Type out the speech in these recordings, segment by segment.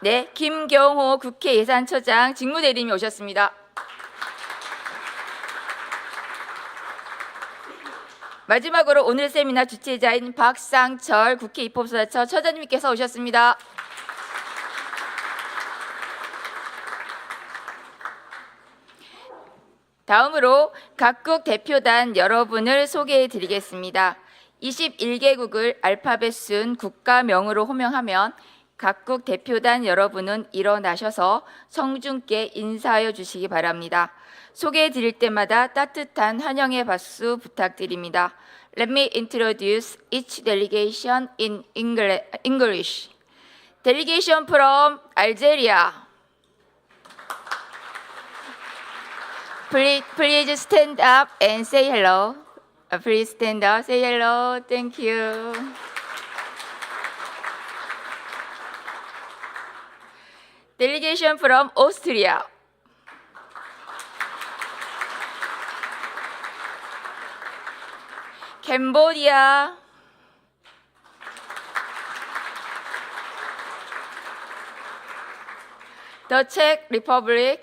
네, 김경호 국회예산처장 직무대리님이 오셨습니다. 마지막으로 오늘 세미나 주최자인 박상철 국회 입법조사처 처장님께서 오셨습니다. 다음으로 각국 대표단 여러분을 소개해 드리겠습니다. 21개국을 알파벳 순 국가명으로 호명하면 각국 대표단 여러분은 일어나셔서 성중께 인사하여 주시기 바랍니다. 소개해 드릴 때마다 따뜻한 환영의 박수 부탁드립니다. Let me introduce each delegation in English. Delegation from Algeria. Please stand up and say hello. Please stand up, say hello. Thank you. Delegation from Austria. Cambodia. The Czech Republic.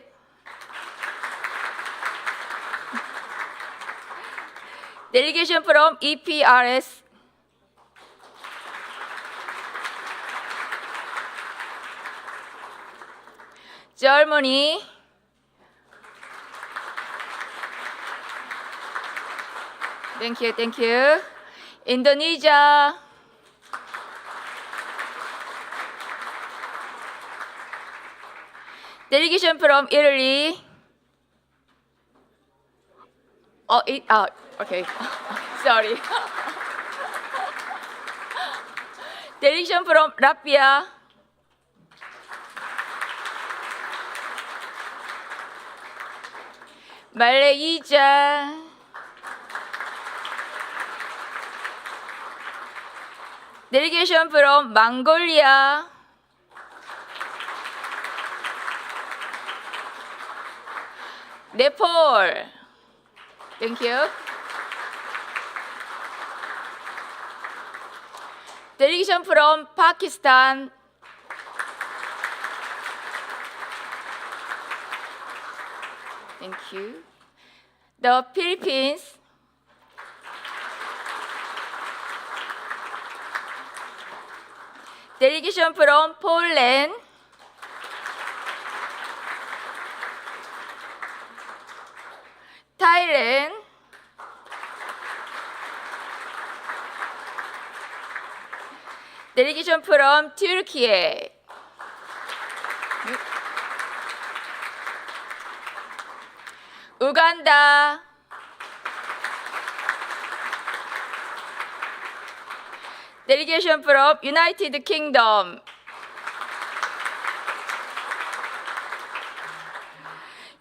Delegation from EPRS. Germany. Thank you. Indonesia. Delegation from Italy. Okay. Sorry. Delegation from Latvia. Malaysia. Delegation from Mongolia. Nepal. Thank you. Delegation from Pakistan. Thank you. The Philippines. Delegation from Poland. Thailand. Delegation from Turkey. Uganda. Delegation from United Kingdom.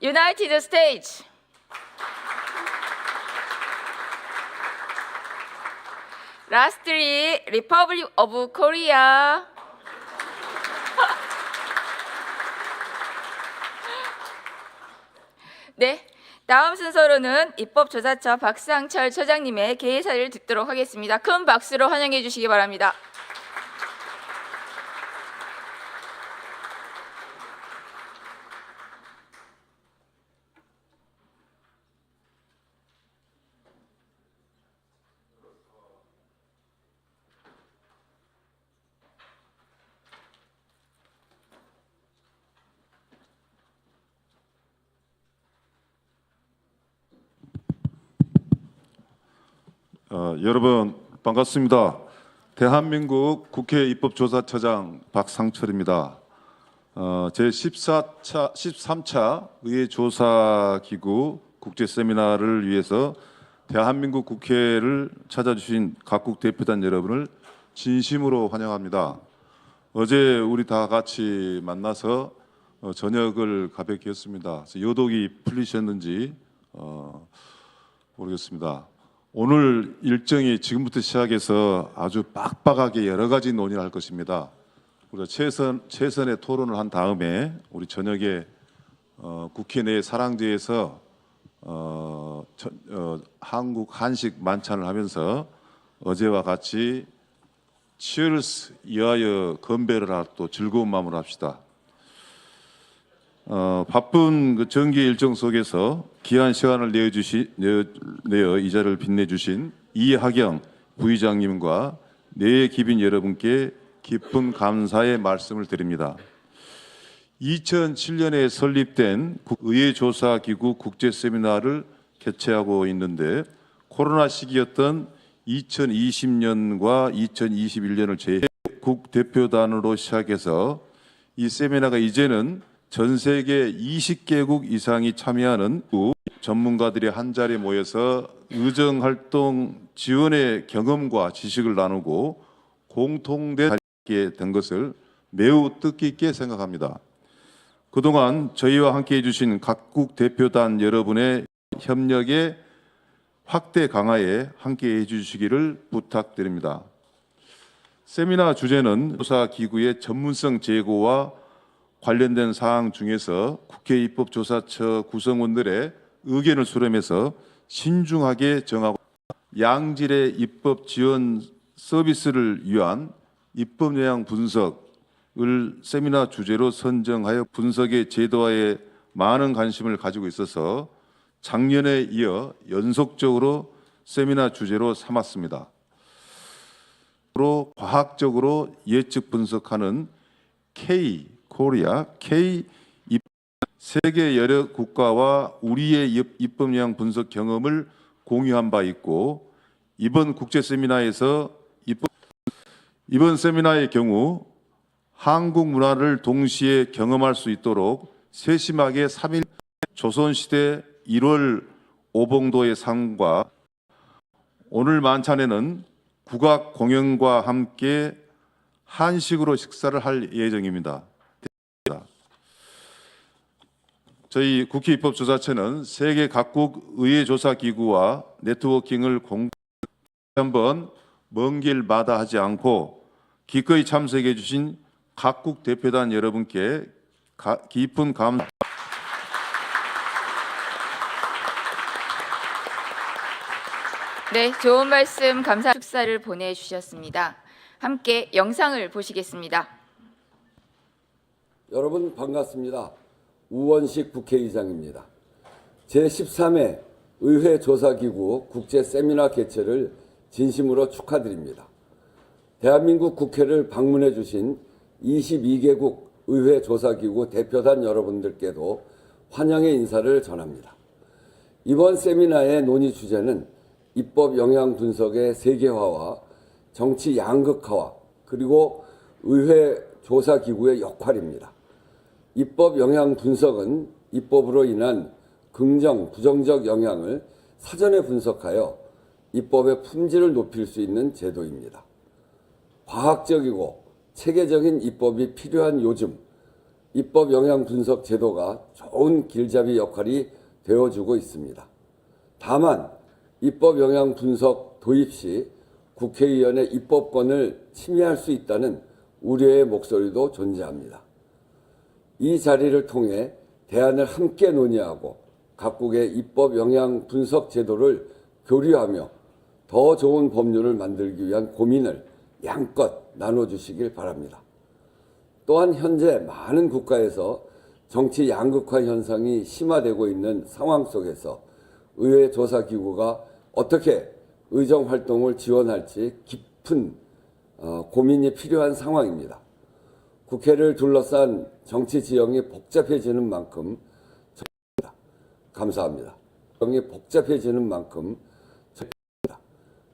United States. Lastly, Republic of Korea. 네, 다음 순서로는 입법조사처 박상철 처장님의 개회사를 듣도록 하겠습니다. 큰 박수로 환영해 주시기 바랍니다. 여러분 반갑습니다. 대한민국 국회 입법조사처장 박상철입니다. 제13차 의회조사기구 국제세미나를 위해서 대한민국 국회를 찾아주신 각국 대표단 여러분을 진심으로 환영합니다. 어제 우리 다 같이 만나서 저녁을 가볍게 했습니다. 여독이 풀리셨는지 모르겠습니다. 오늘 일정이 지금부터 시작해서 아주 빡빡하게 여러 가지 논의를 할 것입니다. 우리가 최선의 토론을 한 다음에 우리 저녁에 국회 내 사랑제에서 한국 한식 만찬을 하면서 어제와 같이 치얼스 이하여 건배를 또 즐거운 마음으로 합시다. 바쁜 그 정기 일정 속에서 귀한 시간을 내어 이 자리를 빛내주신 이하경 부의장님과 내 기빈 여러분께 깊은 감사의 말씀을 드립니다. 2007년에 설립된 의회조사기구 국제세미나를 개최하고 있는데 코로나 시기였던 2020년과 2021년을 제외 국대표단으로 시작해서 이 세미나가 이제는 전 세계 20개국 이상이 참여하는 전문가들이 한자리에 모여서 의정활동 지원의 경험과 지식을 나누고 공통된 자리에 된 것을 매우 뜻깊게 생각합니다. 그동안 저희와 함께해 주신 각국 대표단 여러분의 협력의 확대 강화에 함께해 주시기를 부탁드립니다. 세미나 주제는 조사기구의 전문성 제고와 관련된 사항 중에서 국회 입법조사처 구성원들의 의견을 수렴해서 신중하게 정하고 양질의 입법 지원 서비스를 위한 입법영향 분석을 세미나 주제로 선정하여 분석의 제도화에 많은 관심을 가지고 있어서 작년에 이어 연속적으로 세미나 주제로 삼았습니다. 과학적으로 예측 분석하는 코리아 세계 여러 국가와 우리의 입법영향 분석 경험을 공유한 바 있고 이번 국제 세미나에서 이번 세미나의 경우 한국 문화를 동시에 경험할 수 있도록 세심하게 3일 조선시대 1월 오봉도의 상과 오늘 만찬에는 국악 공연과 함께 한식으로 식사를 할 예정입니다. 저희 국회 입법조사처는 세계 각국 의회조사기구와 네트워킹을 한번 먼 길 마다하지 않고 기꺼이 참석해 주신 각국 대표단 여러분께 깊은 감사. 네, 좋은 말씀 감사 축사를 보내주셨습니다. 함께 영상을 보시겠습니다. 여러분 반갑습니다. 우원식 국회의장입니다. 제13회 의회조사기구 국제세미나 개최를 진심으로 축하드립니다. 대한민국 국회를 방문해 주신 22개국 의회조사기구 대표단 여러분들께도 환영의 인사를 전합니다. 이번 세미나의 논의 주제는 입법 영향 분석의 세계화와 정치 양극화와 그리고 의회조사기구의 역할입니다. 입법 영향 분석은 입법으로 인한 긍정, 부정적 영향을 사전에 분석하여 입법의 품질을 높일 수 있는 제도입니다. 과학적이고 체계적인 입법이 필요한 요즘, 입법 영향 분석 제도가 좋은 길잡이 역할이 되어주고 있습니다. 다만 입법 영향 분석 도입 시 국회의원의 입법권을 침해할 수 있다는 우려의 목소리도 존재합니다. 이 자리를 통해 대안을 함께 논의하고 각국의 입법 영향 분석 제도를 교류하며 더 좋은 법률을 만들기 위한 고민을 양껏 나눠주시길 바랍니다. 또한 현재 많은 국가에서 정치 양극화 현상이 심화되고 있는 상황 속에서 의회조사기구가 어떻게 의정활동을 지원할지 깊은 고민이 필요한 상황입니다. 국회를 둘러싼 정치 지형이 복잡해지는 만큼 감사합니다. 지형이 복잡해지는 만큼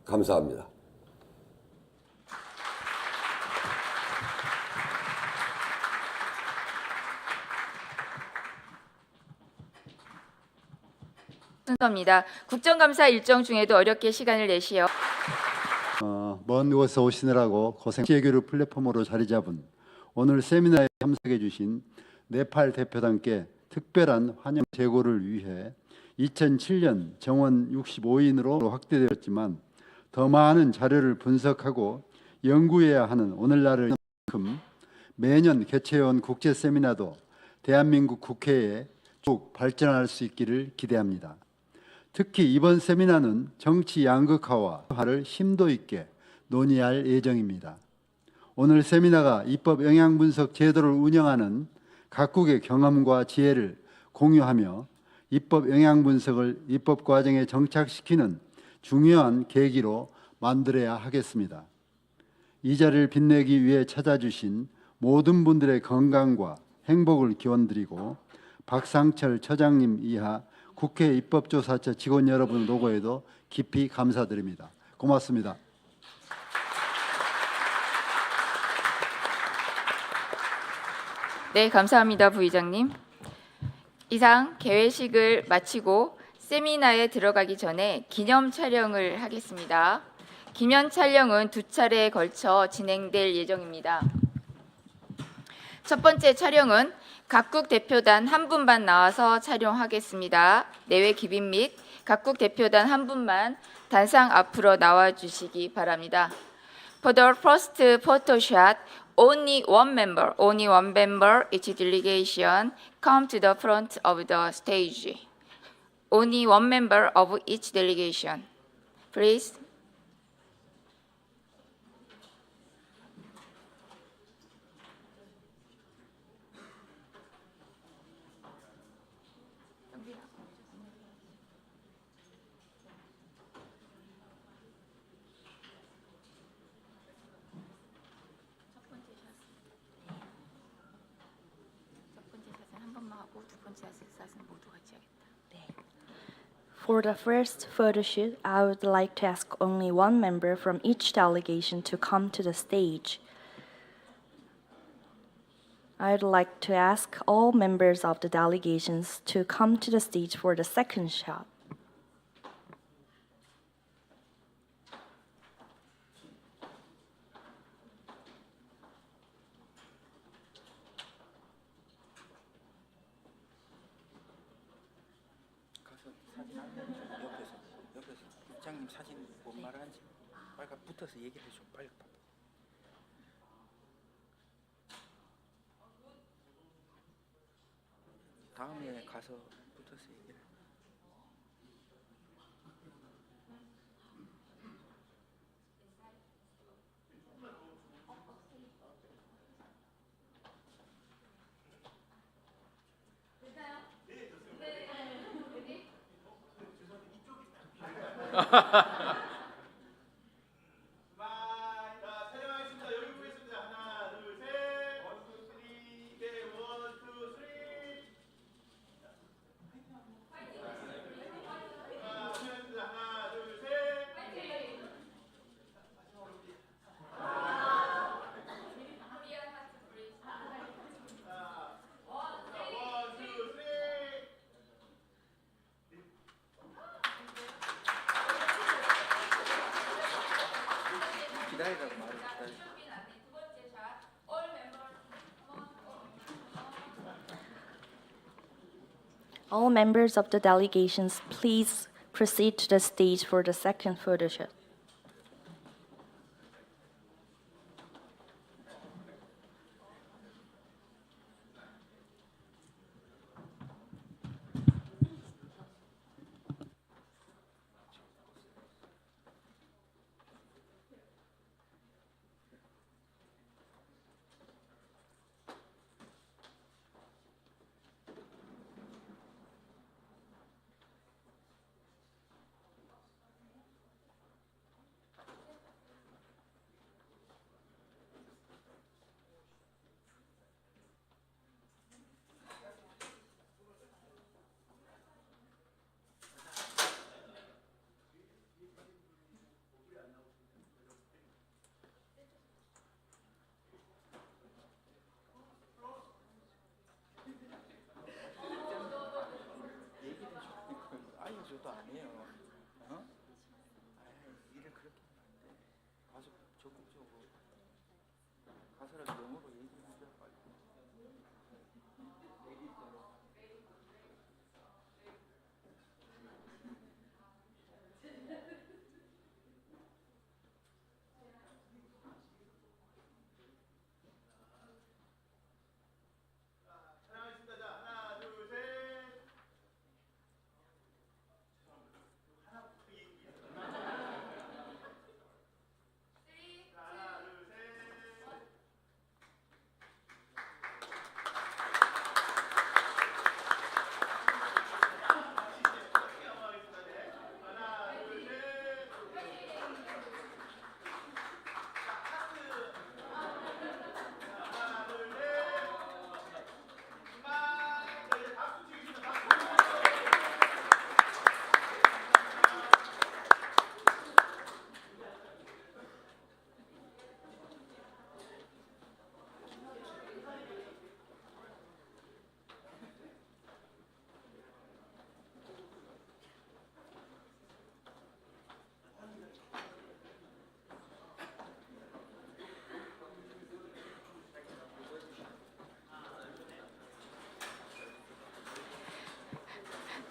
감사합니다. 순서입니다. 국정감사 일정 중에도 어렵게 시간을 내시어 먼 곳에서 오시느라고 고생. 외교를 플랫폼으로 자리 잡은 오늘 세미나에 참석해 주신 네팔 대표단께 특별한 환영 제고를 위해 2007년 정원 65인으로 확대되었지만 더 많은 자료를 분석하고 연구해야 하는 오늘날을 만큼 매년 개최해온 국제 세미나도 대한민국 국회에 쭉 발전할 수 있기를 기대합니다. 특히 이번 세미나는 정치 양극화를 심도 있게 논의할 예정입니다. 오늘 세미나가 입법 영향 분석 제도를 운영하는 각국의 경험과 지혜를 공유하며 입법 영향 분석을 입법 과정에 정착시키는 중요한 계기로 만들어야 하겠습니다. 이 자리를 빛내기 위해 찾아주신 모든 분들의 건강과 행복을 기원드리고 박상철 처장님 이하 국회 입법조사처 직원 여러분 노고에도 깊이 감사드립니다. 고맙습니다. 네, 감사합니다, 부의장님. 이상 개회식을 마치고 세미나에 들어가기 전에 기념 촬영을 하겠습니다. 기념 촬영은 2차례에 걸쳐 진행될 예정입니다. 첫 번째 촬영은 각국 대표단 한 분만 나와서 촬영하겠습니다. 내외 기빈 및 각국 대표단 한 분만 단상 앞으로 나와 주시기 바랍니다. For the first photo shot, only one member each delegation come to the front of the stage. Only one member of each delegation. Please. For the first photo shoot, I would like to ask only one member from each delegation to come to the stage. I would like to ask all members of the delegations to come to the stage for the second shot. 옆에서 국장님 사진 뭔 말을 하는지 빨리 붙어서 얘기를 해줘. 빨리. 다음에 가서 붙어서 얘기를. 기다리라고 말을 기다려. All members of the delegations, please proceed to the stage for the second photo shoot.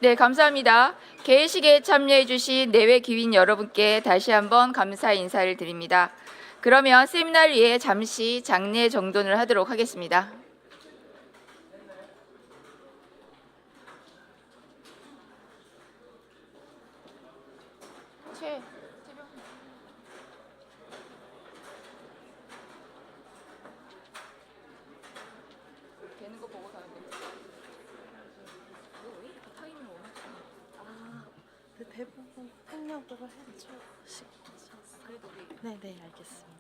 네, 감사합니다. 개회식에 참여해 주신 내외 귀빈 여러분께 다시 한번 감사 인사를 드립니다. 그러면 세미나를 위해 잠시 장례 정돈을 하도록 하겠습니다. 되는 거 보고 가면 돼. 왜 이렇게 타이밍을 못 맞추냐? 대부분 폭력으로 해줘. 그래도 우리 네, 알겠습니다.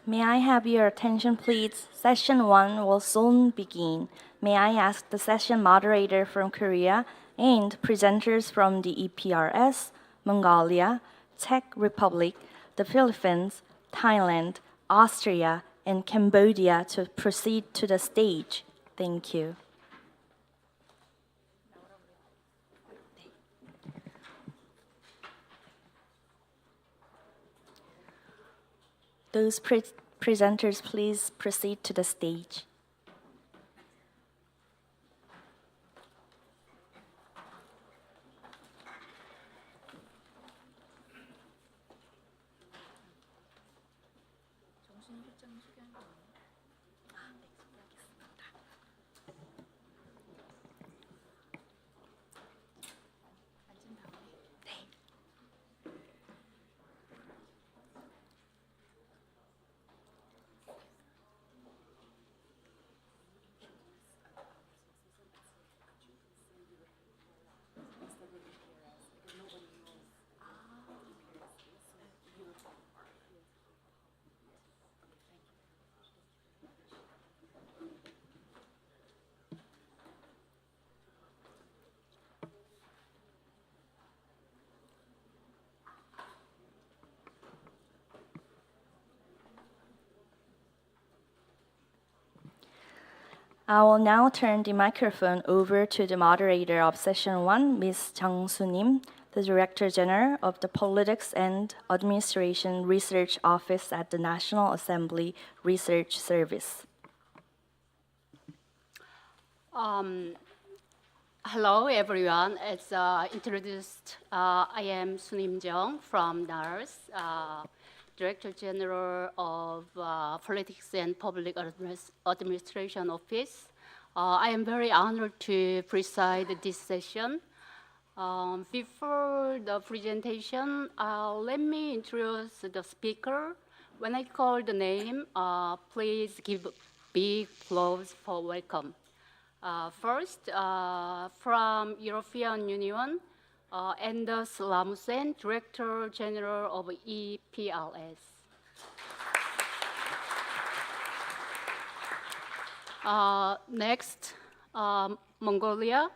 May I have your attention, please? Session 1 will soon begin. May I ask the session moderator from Korea and presenters from the EPRS, Mongolia, Czech Republic, the Philippines, Thailand, Austria, and Cambodia to proceed to the stage. Thank you. Those presenters, please proceed to the stage. I will now turn the microphone over to the moderator of Session 1, Ms. Jang Soo-nim, the Director General of the Politics and Administration Research Office at the National Assembly Research Service. Hello, everyone. As introduced, I am Soo-nim Jung from NARS, Director General of Politics and Public Administration Office. I am very honored to preside this session. Before the presentation, let me introduce the speaker. When I call the name, please give big applause for welcome. First, from European Union, Anders Lamussen, Director General of EPRS. Next, Mongolia,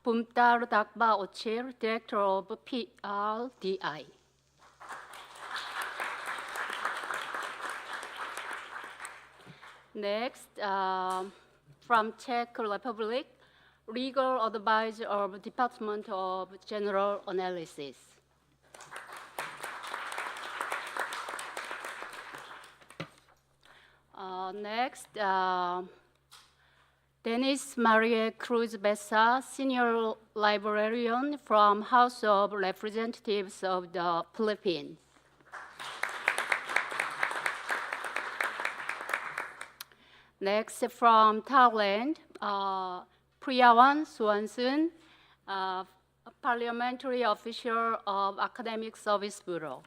Bumtar Dakba Ochir, Director of PRDI. Next, from Czech Republic, Legal Advisor of Department of General Analysis. Next, Denis Marie Cruz Bessa, Senior Librarian from House of Representatives of the Philippines. Next, from Thailand, Priyawan Swanson, Parliamentary Official of Academic Service Bureau.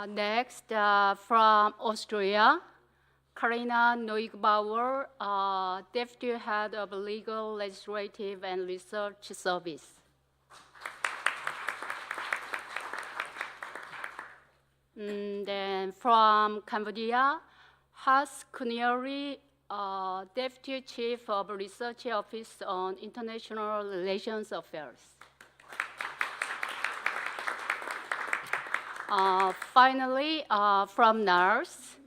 Next, from Austria, Karina Neugbauer, Deputy Head of Legal, Legislative, and Research Service. Then from Cambodia, Has Kuniori, Deputy Chief of Research Office on International Relations Affairs. Finally, from NARS,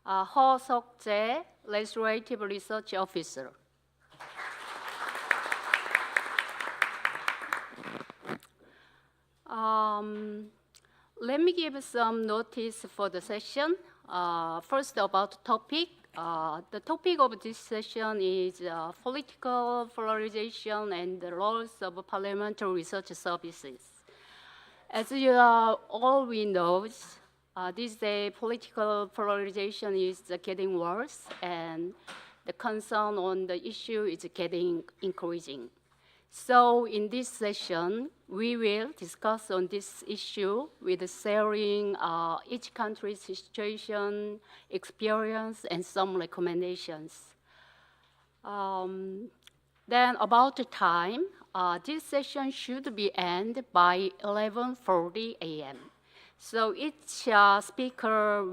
Ho Sok-jae, Legislative Research Officer. Let me give some notice for the session. First, about topic. The topic of this session is political polarization and the roles of parliamentary research services. As you all we know, these days political polarization is getting worse, and the concern on the issue is getting increasing. So in this session, we will discuss on this issue with sharing each country's situation, experience, and some recommendations. Then about the time, this session should be end by 11:40 a.m. So each speaker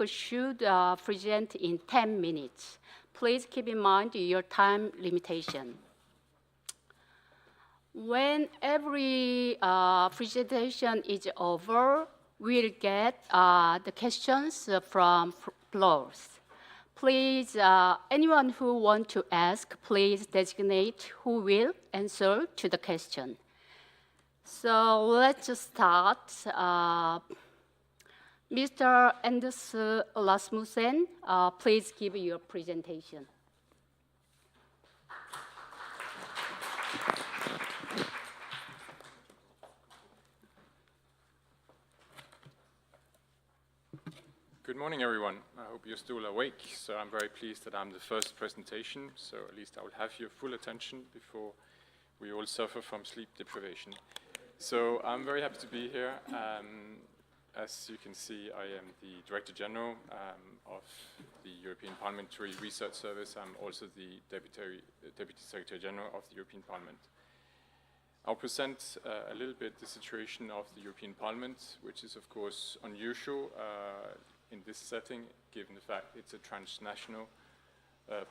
should present in 10 minutes. Please keep in mind your time limitation. When every presentation is over, we'll get the questions from floors. Please, anyone who wants to ask, please designate who will answer to the question. So let's start. Mr. Anders Rasmussen, please give your presentation. Good morning, everyone. I hope you're still awake. So I'm very pleased that I'm the first presentation, so at least I will have your full attention before we all suffer from sleep deprivation. So I'm very happy to be here. As you can see, I am the Director General of the European Parliamentary Research Service. I'm also the Deputy Secretary General of the European Parliament. I'll present a little bit the situation of the European Parliament, which is of course unusual in this setting, given the fact it's a transnational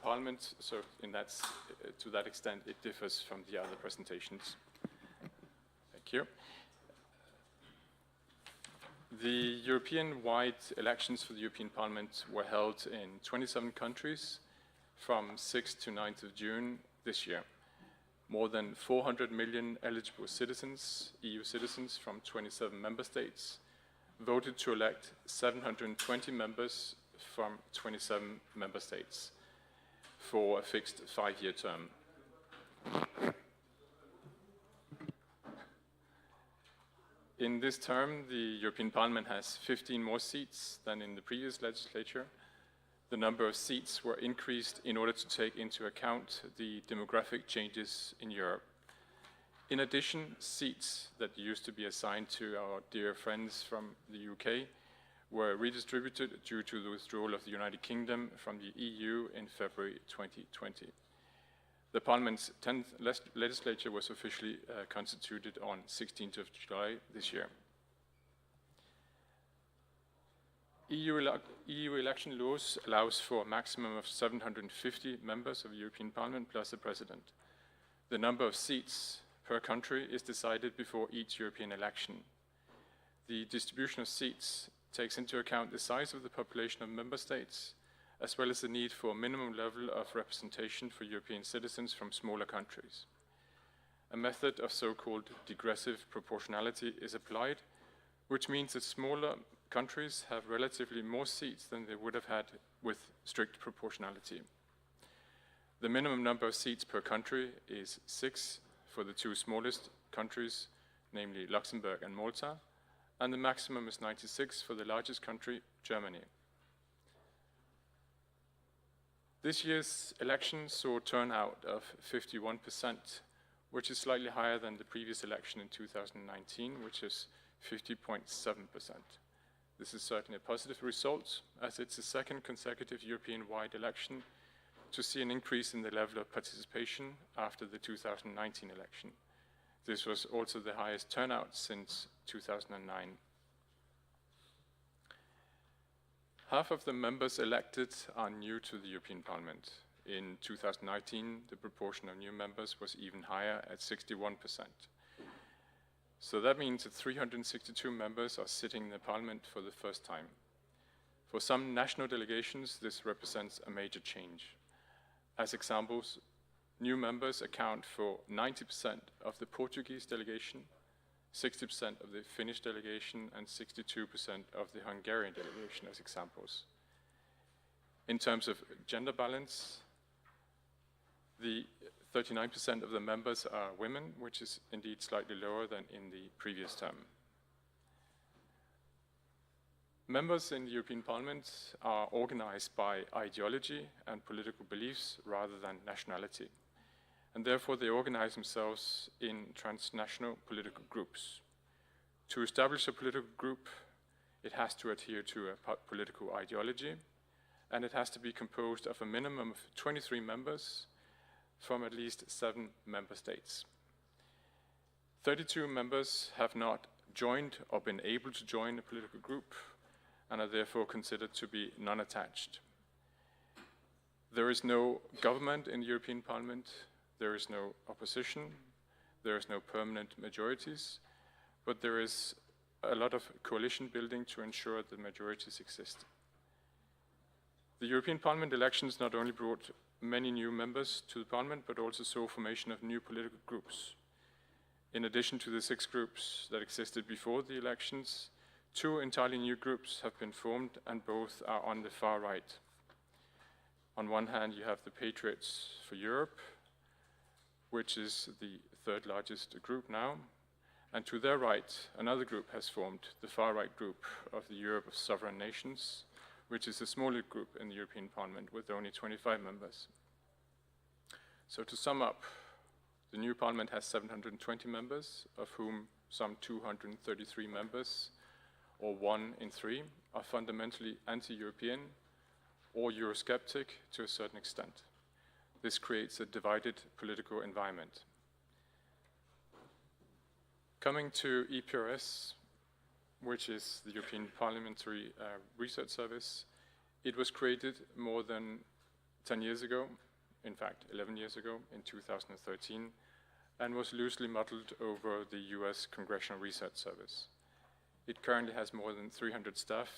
parliament. So to that extent, it differs from the other presentations. Thank you. The European-wide elections for the European Parliament were held in 27 countries from 6th to 9th of June this year. More than 400 million eligible citizens, EU citizens from 27 member states, voted to elect 720 members from 27 member states for a fixed 5-year term. In this term, the European Parliament has 15 more seats than in the previous legislature. The number of seats were increased in order to take into account the demographic changes in Europe. In addition, seats that used to be assigned to our dear friends from the UK were redistributed due to the withdrawal of the United Kingdom from the EU in February 2020. The Parliament's 10th legislature was officially constituted on 16th of July this year. EU election laws allows for a maximum of 750 members of the European Parliament plus the President. The number of seats per country is decided before each European election. The distribution of seats takes into account the size of the population of member states, as well as the need for a minimum level of representation for European citizens from smaller countries. A method of so-called digressive proportionality is applied, which means that smaller countries have relatively more seats than they would have had with strict proportionality. The minimum number of seats per country is 6 for the two smallest countries, namely Luxembourg and Malta, and the maximum is 96 for the largest country, Germany. This year's election saw a turnout of 51%, which is slightly higher than the previous election in 2019, which is 50.7%. This is certainly a positive result, as it's the second consecutive European-wide election to see an increase in the level of participation after the 2019 election. This was also the highest turnout since 2009. Half of the members elected are new to the European Parliament. In 2019, the proportion of new members was even higher at 61%. So that means that 362 members are sitting in the Parliament for the first time. For some national delegations, this represents a major change. As examples, new members account for 90% of the Portuguese delegation, 60% of the Finnish delegation, and 62% of the Hungarian delegation as examples. In terms of gender balance, the 39% of the members are women, which is indeed slightly lower than in the previous term. Members in the European Parliament are organized by ideology and political beliefs rather than nationality, and therefore they organize themselves in transnational political groups. To establish a political group, it has to adhere to a political ideology, and it has to be composed of a minimum of 23 members from at least 7 member states. 32 members have not joined or been able to join a political group and are therefore considered to be non-attached. There is no government in the European Parliament, there is no opposition, there is no permanent majorities, but there is a lot of coalition building to ensure that majorities exist. The European Parliament elections not only brought many new members to the Parliament, but also saw formation of new political groups. In addition to the 6 groups that existed before the elections, 2 entirely new groups have been formed, and both are on the far right. On one hand, you have the Patriots for Europe, which is the 3rd largest group now, and to their right, another group has formed, the far right group of the Europe of Sovereign Nations, which is a smaller group in the European Parliament with only 25 members. So to sum up, the new Parliament has 720 members, of whom some 233 members, or 1 in 3, are fundamentally anti-European or Eurosceptic to a certain extent. This creates a divided political environment. Coming to EPRS, which is the European Parliamentary Research Service, it was created more than 10 years ago, in fact 11 years ago, in 2013, and was loosely modeled over the US Congressional Research Service. It currently has more than 300 staff.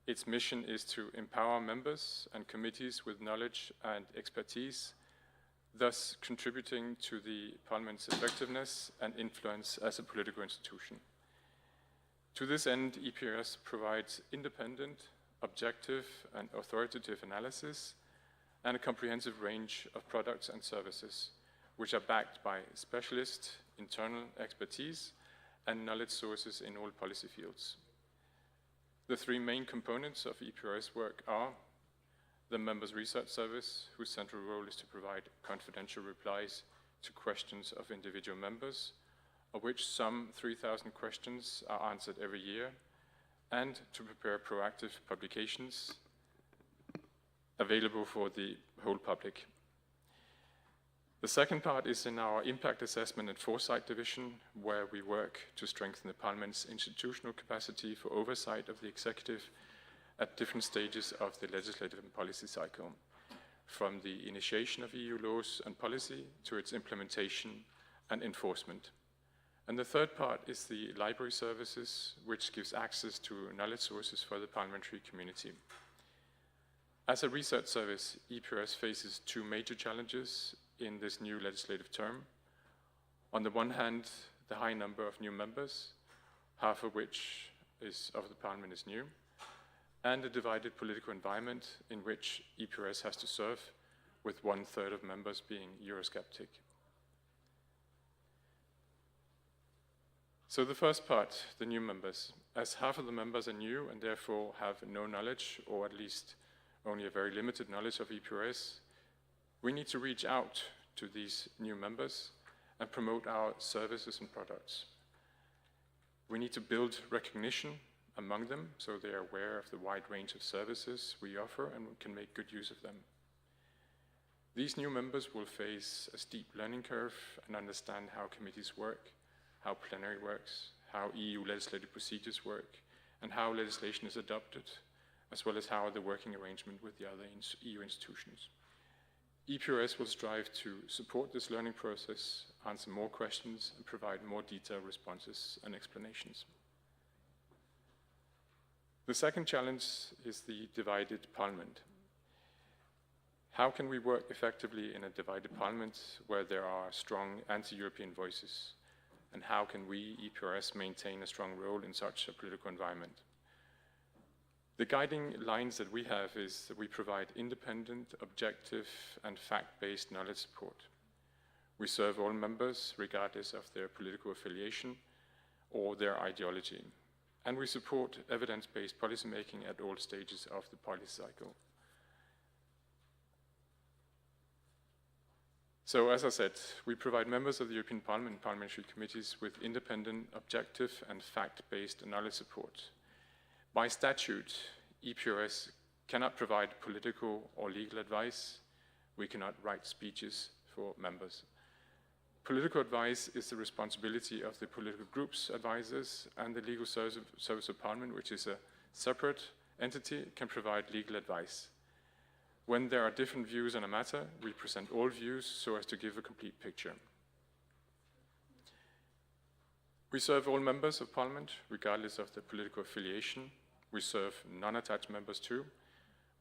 Its mission is to empower members and committees with knowledge and expertise, thus contributing to the Parliament's effectiveness and influence as a political institution. To this end, EPRS provides independent, objective, and authoritative analysis and a comprehensive range of products and services, which are backed by specialist internal expertise and knowledge sources in all policy fields. The 3 main components of EPRS work are the Members' Research Service, whose central role is to provide confidential replies to questions of individual members, of which some 3,000 questions are answered every year, and to prepare proactive publications available for the whole public. The second part is in our Impact Assessment and Foresight division, where we work to strengthen the Parliament's institutional capacity for oversight of the executive at different stages of the legislative and policy cycle, from the initiation of EU laws and policy to its implementation and enforcement. And the third part is the library services, which gives access to knowledge sources for the parliamentary community. As a research service, EPRS faces two major challenges in this new legislative term. On the one hand, the high number of new members, half of which of the Parliament is new, and a divided political environment in which EPRS has to serve, with 1/3 of members being Eurosceptic. So the first part, the new members. As half of the members are new and therefore have no knowledge, or at least only a very limited knowledge of EPRS, we need to reach out to these new members and promote our services and products. We need to build recognition among them so they are aware of the wide range of services we offer and can make good use of them. These new members will face a steep learning curve and understand how committees work, how plenary works, how EU legislative procedures work, and how legislation is adopted, as well as how the working arrangement with the other EU institutions. EPRS will strive to support this learning process, answer more questions, and provide more detailed responses and explanations. The second challenge is the divided parliament. How can we work effectively in a divided parliament where there are strong anti-European voices? And how can we, EPRS, maintain a strong role in such a political environment? The guiding lines that we have is that we provide independent, objective, and fact-based knowledge support. We serve all members, regardless of their political affiliation or their ideology. And we support evidence-based policymaking at all stages of the policy cycle. So, as I said, we provide members of the European Parliament and parliamentary committees with independent, objective, and fact-based knowledge support. By statute, EPRS cannot provide political or legal advice. We cannot write speeches for members. Political advice is the responsibility of the political group's advisors, and the Legal Service of Parliament, which is a separate entity, can provide legal advice. When there are different views on a matter, we present all views so as to give a complete picture. We serve all members of Parliament, regardless of their political affiliation. We serve non-attached members too.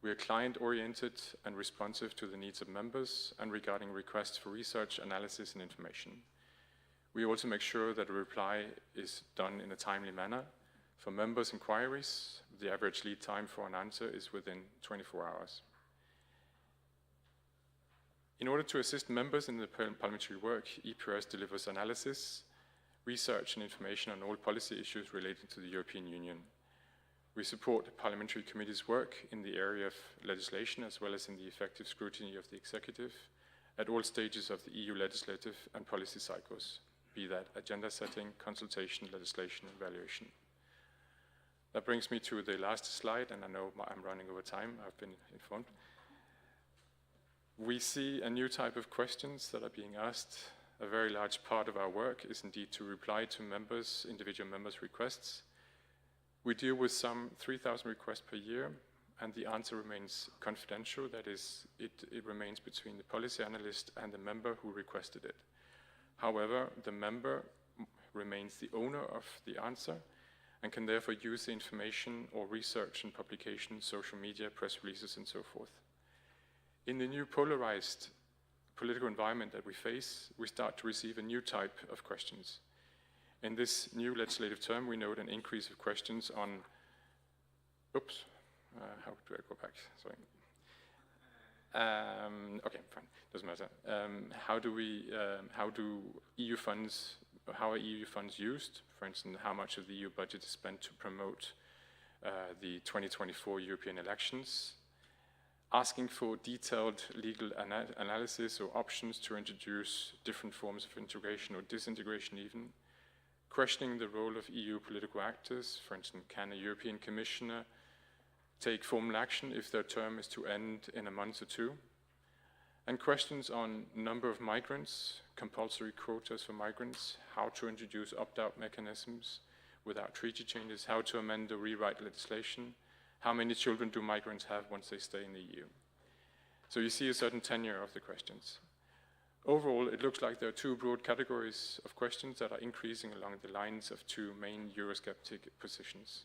We are client-oriented and responsive to the needs of members and regarding requests for research, analysis, and information. We also make sure that a reply is done in a timely manner. For members' inquiries, the average lead time for an answer is within 24 hours. In order to assist members in the parliamentary work, EPRS delivers analysis, research, and information on all policy issues related to the European Union. We support parliamentary committees' work in the area of legislation as well as in the effective scrutiny of the executive at all stages of the EU legislative and policy cycles, be that agenda setting, consultation, legislation, and evaluation. That brings me to the last slide, and I know I'm running over time, I've been informed. We see a new type of questions that are being asked. A very large part of our work is indeed to reply to members, individual members' requests. We deal with some 3,000 requests per year, and the answer remains confidential. That is, it remains between the policy analyst and the member who requested it. However, the member remains the owner of the answer and can therefore use the information or research and publication, social media, press releases, and so forth. In the new polarized political environment that we face, we start to receive a new type of questions. In this new legislative term, we note an increase of questions on, how do I go back? Sorry. Okay, fine, doesn't matter. How are EU funds used? For instance, how much of the EU budget is spent to promote the 2024 European elections? Asking for detailed legal analysis or options to introduce different forms of integration or disintegration even. Questioning the role of EU political actors. For instance, can a European Commissioner take formal action if their term is to end in a month or two? and questions on number of migrants, compulsory quotas for migrants, how to introduce opt-out mechanisms without treaty changes, how to amend or rewrite legislation, how many children do migrants have once they stay in the EU. So you see a certain tenure of the questions. Overall, it looks like there are two broad categories of questions that are increasing along the lines of two main Eurosceptic positions.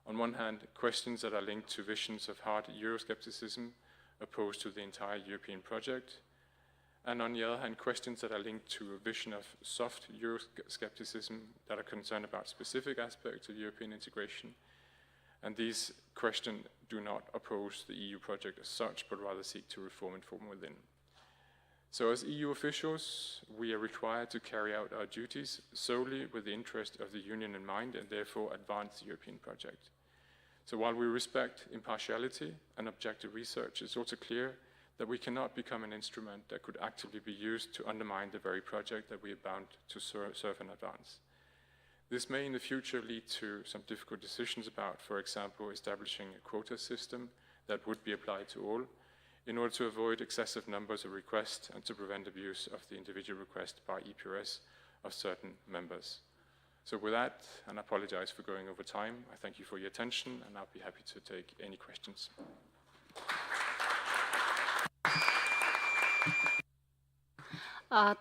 On one hand, questions that are linked to visions of hard Euroscepticism opposed to the entire European project, and on the other hand, questions that are linked to a vision of soft Euroscepticism that are concerned about specific aspects of European integration. And these questions do not oppose the EU project as such, but rather seek to reform it from within. So as EU officials, we are required to carry out our duties solely with the interest of the Union in mind and therefore advance the European project. So while we respect impartiality and objective research, it's also clear that we cannot become an instrument that could actively be used to undermine the very project that we are bound to serve and advance. This may in the future lead to some difficult decisions about, for example, establishing a quota system that would be applied to all, in order to avoid excessive numbers of requests and to prevent abuse of the individual request by EPRS of certain members. So with that, and I apologize for going over time, I thank you for your attention, and I'll be happy to take any questions.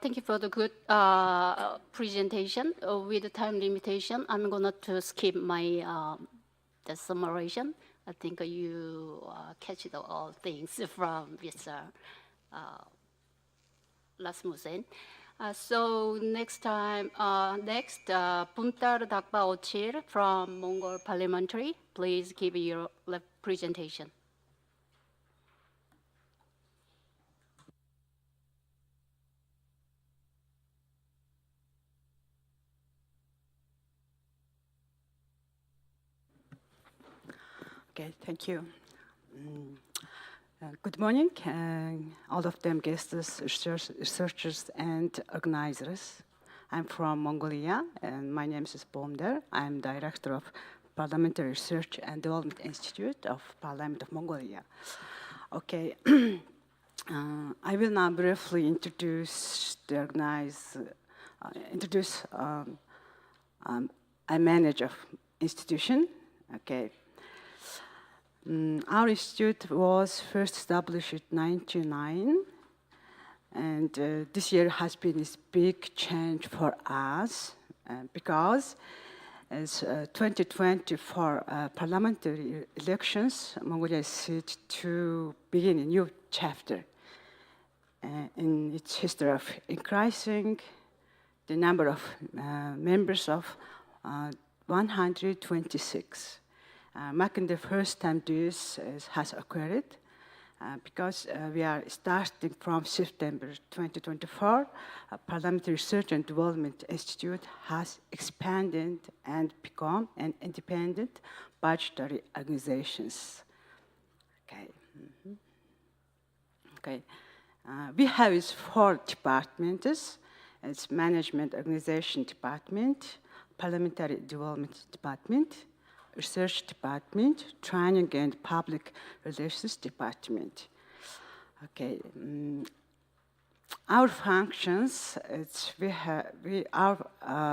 Thank you for the good presentation. With the time limitation, I'm going to skip my the summarization. I think you catch all things from Mr. Rasmussen. So next Puntar Dakba Ochir from Mongol Parliamentary, please give your presentation. Okay, thank you. Good morning, all of them guests, researchers, and organizers. I'm from Mongolia, and my name is Bomder. I'm director of Parliamentary Research and Development Institute of Parliament of Mongolia. Okay, I will now briefly introduce the I manage of institution. Okay. Our institute was first established in 1999, and this year has been a big change for us because as 2020 for parliamentary elections, Mongolia is set to begin a new chapter in its history of increasing the number of members of 126. Marking the first time this has occurred because we are starting from September 2024. Parliamentary Research and Development Institute has expanded and become an independent budgetary organizations. Okay. Okay. We have 4 departments. It's Management Organization Department, Parliamentary Development Department, Research Department, Training and Public Relations Department. Okay, our functions, our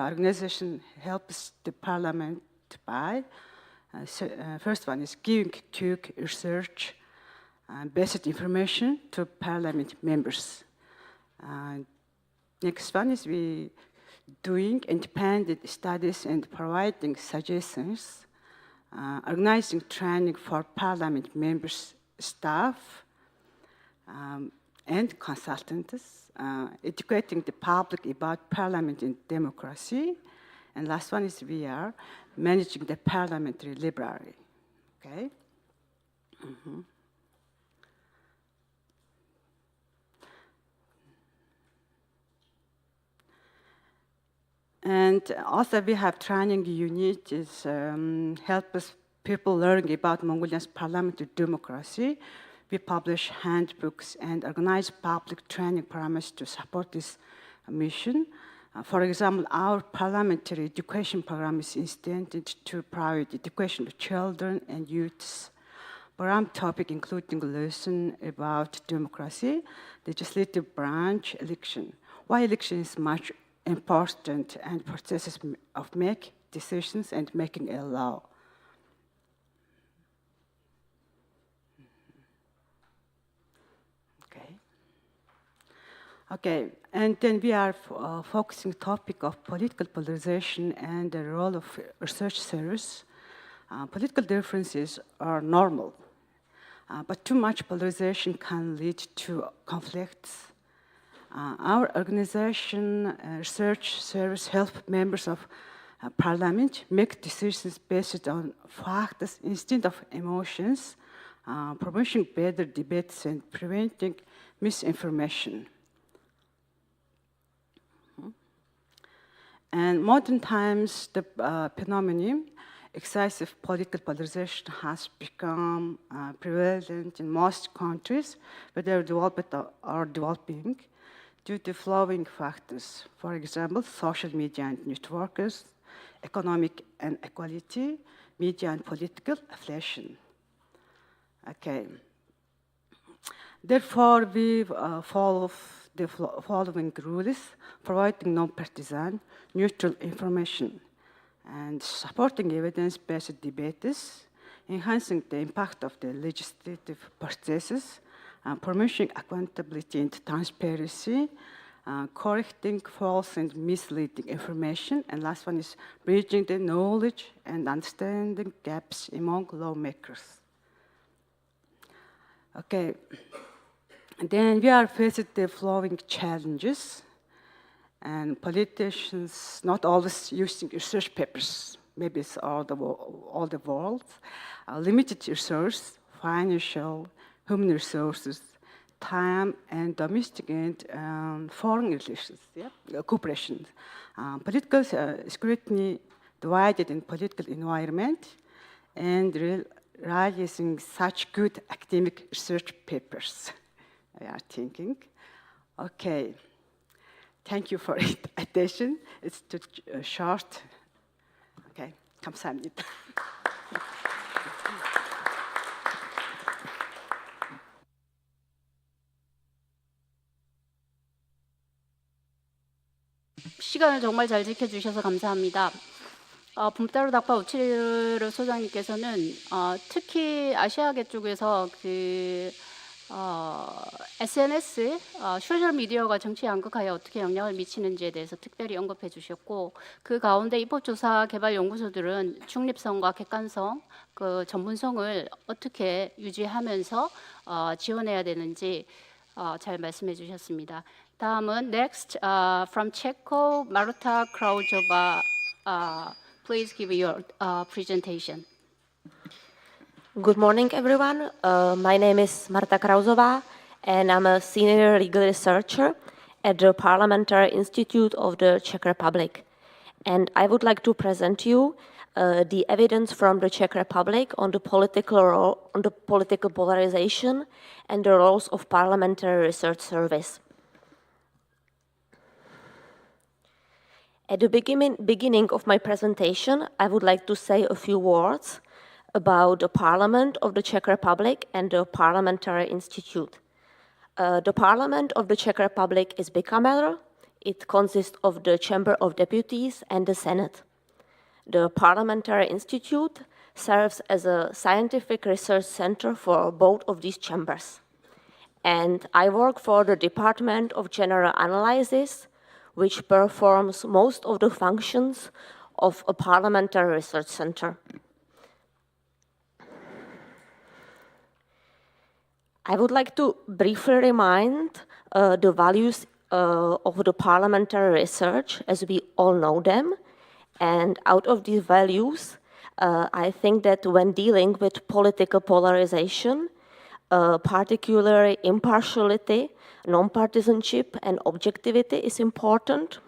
organization helps the Parliament by, first one is giving quick research, basic information to Parliament members. Next one is we doing independent studies and providing suggestions, organizing training for Parliament members, staff, and consultants, educating the public about Parliament and democracy. And last one is we are managing the Parliamentary Library. Okay. And also we have training unit is help us people learning about Mongolia's parliamentary democracy. We publish handbooks and organize public training programs to support this mission. For example, our parliamentary education program is intended to provide education to children and youths. program topic including lesson about democracy, legislative branch election. Why election is much important and processes of make decisions and making a law. Okay, and then we are focusing topic of political polarization and the role of research service. Political differences are normal, but too much polarization can lead to conflicts. Our organization, Research Service, help members of Parliament make decisions based on facts instead of emotions, promoting better debates and preventing misinformation. And modern times, the phenomenon, excessive political polarization has become prevalent in most countries, whether developed or developing, due to following factors. For example, social media and networks, economic inequality, media and political affiliation. Okay. Therefore, we follow the following rules, providing non-partisan, neutral information, and supporting evidence-based debates, enhancing the impact of the legislative processes, promoting accountability and transparency, correcting false and misleading information, and last one is bridging the knowledge and understanding gaps among lawmakers. Okay. And then we are faced with the following challenges, and politicians not always using research papers, maybe it's all the world, limited resource, financial, human resources, time, and domestic and foreign relations, cooperation. Political scrutiny divided in political environment, and realizing such good academic research papers. I are thinking. Okay, thank you for attention. It's too short. Okay, 감사합니다. 시간을 정말 잘 지켜주셔서 감사합니다. 봄따로 닭파 우치르 소장님께서는 특히 아시아계 쪽에서 SNS, 소셜미디어가 정치 양극화에 어떻게 영향을 미치는지에 대해서 특별히 언급해 주셨고, 그 가운데 입법조사 개발 연구소들은 중립성과 객관성, 그 전문성을 어떻게 유지하면서 지원해야 되는지 잘 말씀해 주셨습니다. 다음은 next from Czechia, Marta Krauzová. Please give your presentation. Good morning, everyone. My name is Marta Krauzová, and I'm a senior legal researcher at the Parliamentary Institute of the Czech Republic. And I would like to present you the evidence from the Czech Republic on the political polarization and the roles of Parliamentary Research Service. At the beginning of my presentation, I would like to say a few words about the Parliament of the Czech Republic and the Parliamentary Institute. The Parliament of the Czech Republic is bicameral. It consists of the Chamber of Deputies and the Senate. The Parliamentary Institute serves as a scientific research center for both of these chambers. And I work for the Department of General Analysis, which performs most of the functions of a parliamentary research center. I would like to briefly remind the values of the parliamentary research as we all know them. And out of these values, I think that when dealing with political polarization, particularly impartiality, non-partisanship, and objectivity is important.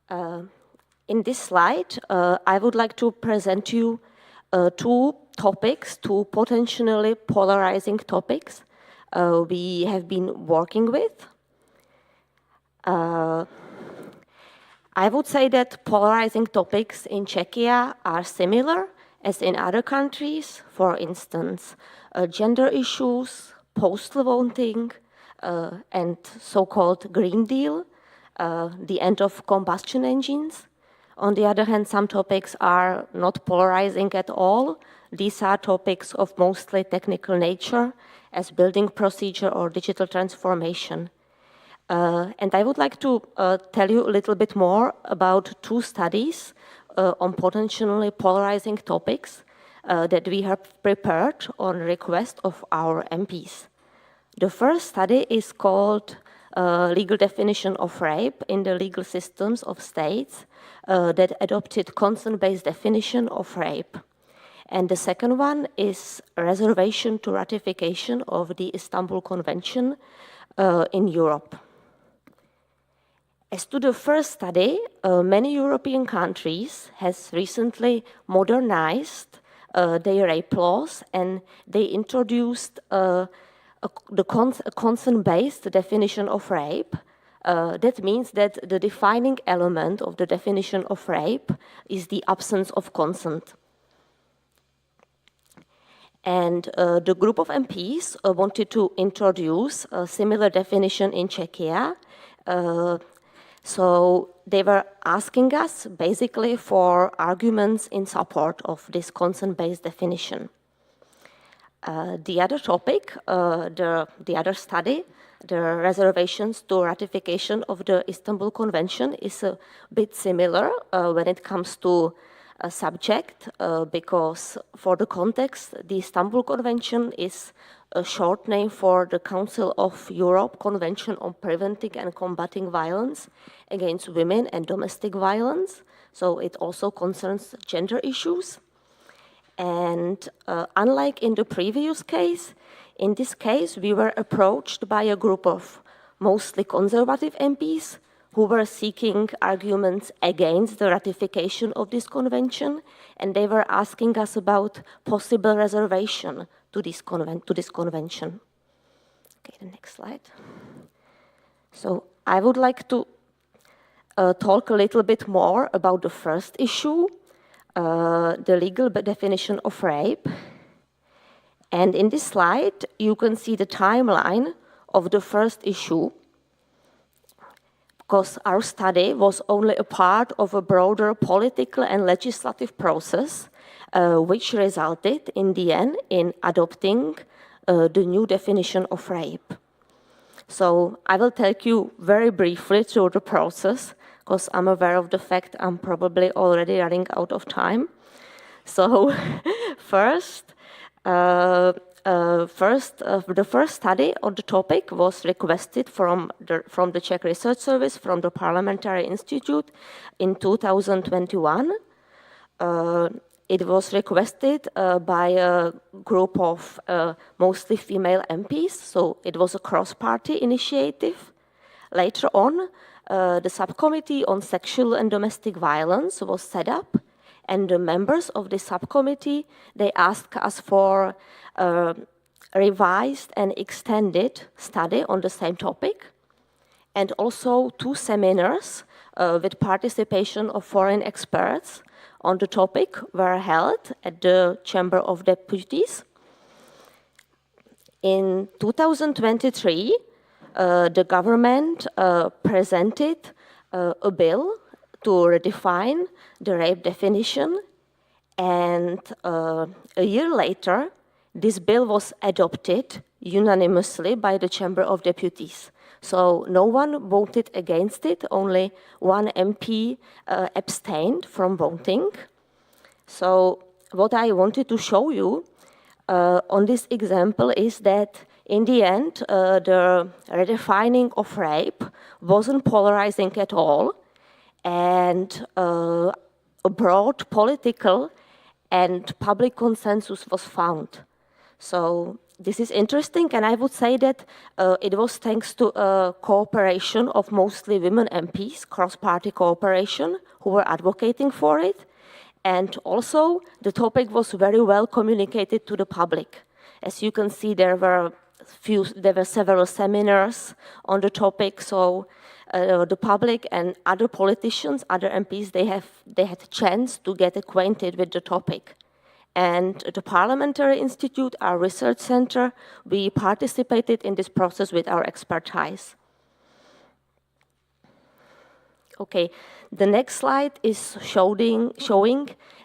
In this slide, I would like to present you two potentially polarizing topics we have been working with. I I would say that polarizing topics in Czechia are similar as in other countries, for instance, gender issues, postal voting, and so-called Green Deal, the end of combustion engines. On the other hand, some topics are not polarizing at all. These are topics of mostly technical nature, as building procedure or digital transformation. And I would like to tell you a little bit more about two studies on potentially polarizing topics that we have prepared on request of our MPs. The first study is called Legal Definition of Rape in the Legal Systems of States that adopted consent-based definition of rape. And the second one is Reservation to Ratification of the Istanbul Convention in Europe. As to the first study, many European countries has recently modernized their rape laws, and they introduced a consent-based definition of rape. That means that the defining element of the definition of rape is the absence of consent. And the group of MPs wanted to introduce a similar definition in Czechia. So they were asking us basically for arguments in support of this consent-based definition. The other topic, the other study, the reservations to ratification of the Istanbul Convention, is a bit similar when it comes to a subject, because for the context, the Istanbul Convention is a short name for the Council of Europe Convention on Preventing and Combating Violence against Women and Domestic Violence. So it also concerns gender issues. And unlike in the previous case, in this case, we were approached by a group of mostly conservative MPs who were seeking arguments against the ratification of this convention, and they were asking us about possible reservation to this convention. Okay, the next slide. So I would like to talk a little bit more about the first issue, the legal definition of rape. And in this slide, you can see the timeline of the first issue, because our study was only a part of a broader political and legislative process, which resulted in the end in adopting the new definition of rape. So I will take you very briefly through the process, because I'm aware of the fact I'm probably already running out of time. So first, the first study on the topic was requested from the Czech Research Service, from the Parliamentary Institute in 2021. It was requested by a group of mostly female MPs, so it was a cross-party initiative. Later on, the subcommittee on sexual and domestic violence was set up, and the members of the subcommittee, they asked us for a revised and extended study on the same topic, and also 2 seminars with participation of foreign experts on the topic were held at the Chamber of Deputies. In 2023, the government presented a bill to redefine the rape definition, and a year later, this bill was adopted unanimously by the Chamber of Deputies. So no one voted against it, only one MP abstained from voting. So what I wanted to show you on this example is that in the end, the redefining of rape wasn't polarizing at all, and a broad political and public consensus was found. So this is interesting, and I would say that it was thanks to a cooperation of mostly women MPs, cross-party cooperation, who were advocating for it. And also, the topic was very well communicated to the public. As you can see, there were several seminars on the topic, so the public and other politicians, other MPs, they had a chance to get acquainted with the topic. And the Parliamentary Institute, our research center, we participated in this process with our expertise. Okay, the next slide is showing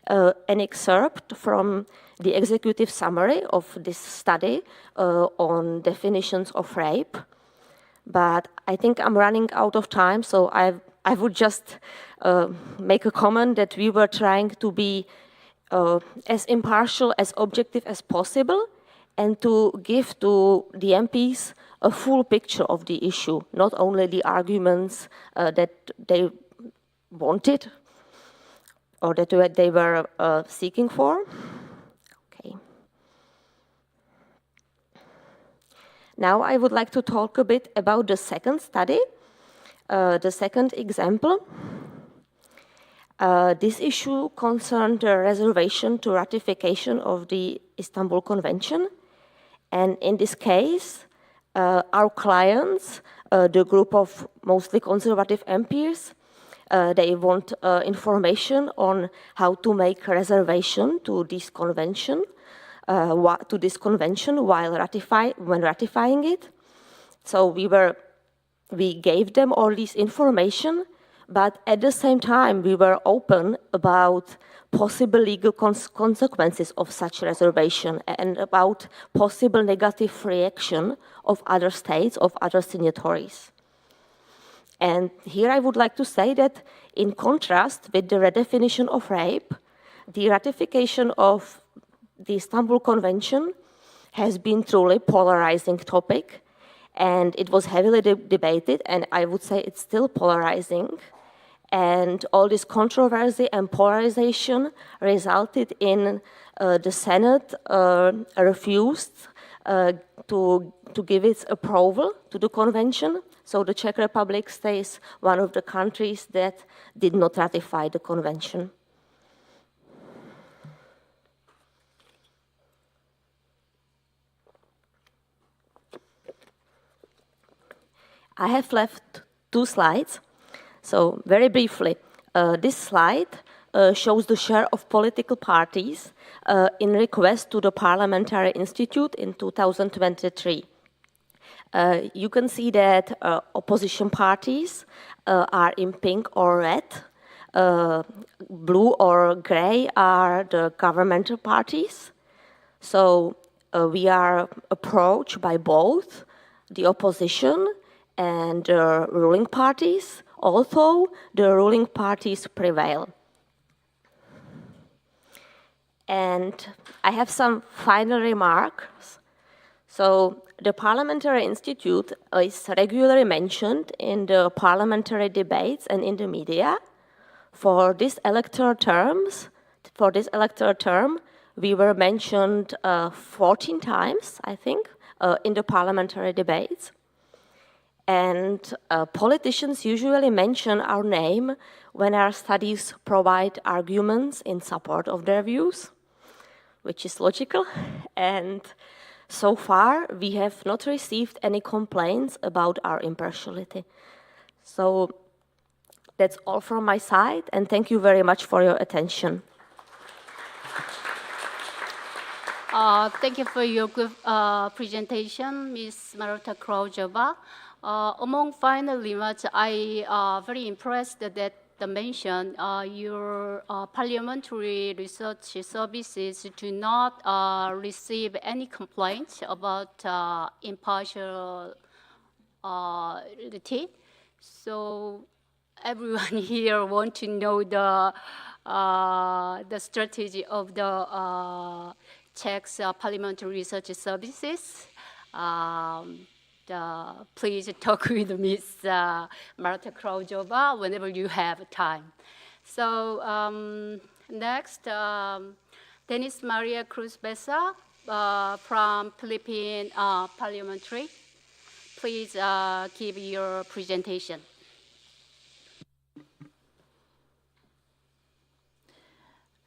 an excerpt from the executive summary of this study on definitions of rape. But I think I'm running out of time, so I would just make a comment that we were trying to be as impartial, as objective as possible, and to give to the MPs a full picture of the issue, not only the arguments that they wanted or that they were seeking for. Okay. Now I would like to talk a bit about the second study, the second example. This issue concerned the reservation to ratification of the Istanbul Convention. And in this case, our clients, the group of mostly conservative MPs, they want information on how to make reservation to this convention, while ratifying it. So we gave them all this information, but at the same time we were open about possible legal consequences of such reservation and about possible negative reaction of other states, of other signatories. And here I would like to say that in contrast with the redefinition of rape, the ratification of the Istanbul Convention has been truly polarizing topic, and it was heavily debated, and I would say it's still polarizing. And all this controversy and polarization resulted in the Senate refused to give its approval to the convention. So the Czech Republic stays one of the countries that did not ratify the convention. I have left 2 slides. So very briefly, this slide shows the share of political parties in request to the Parliamentary Institute in 2023. You can see that opposition parties are in pink or red. Blue or gray are the governmental parties. So we are approached by both the opposition and the ruling parties, although the ruling parties prevail. And I have some final remarks. So the Parliamentary Institute is regularly mentioned in the parliamentary debates and in the media. For this electoral term, we were mentioned 14 times, I think, in the parliamentary debates. And politicians usually mention our name when our studies provide arguments in support of their views, which is logical. And so far, we have not received any complaints about our impartiality. So that's all from my side, and thank you very much for your attention. Thank you for your good presentation, Ms. Maruta Krojova. Among final remarks, I very impressed that the mention your Parliamentary Research Services do not receive any complaints about impartiality. So everyone here want to know the strategy of the Czech's Parliamentary Research Services. Please talk with Ms. Maruta Krojova whenever you have time. So next, Dennis Maria Cruz Besa from Philippine Parliamentary. Please give your presentation.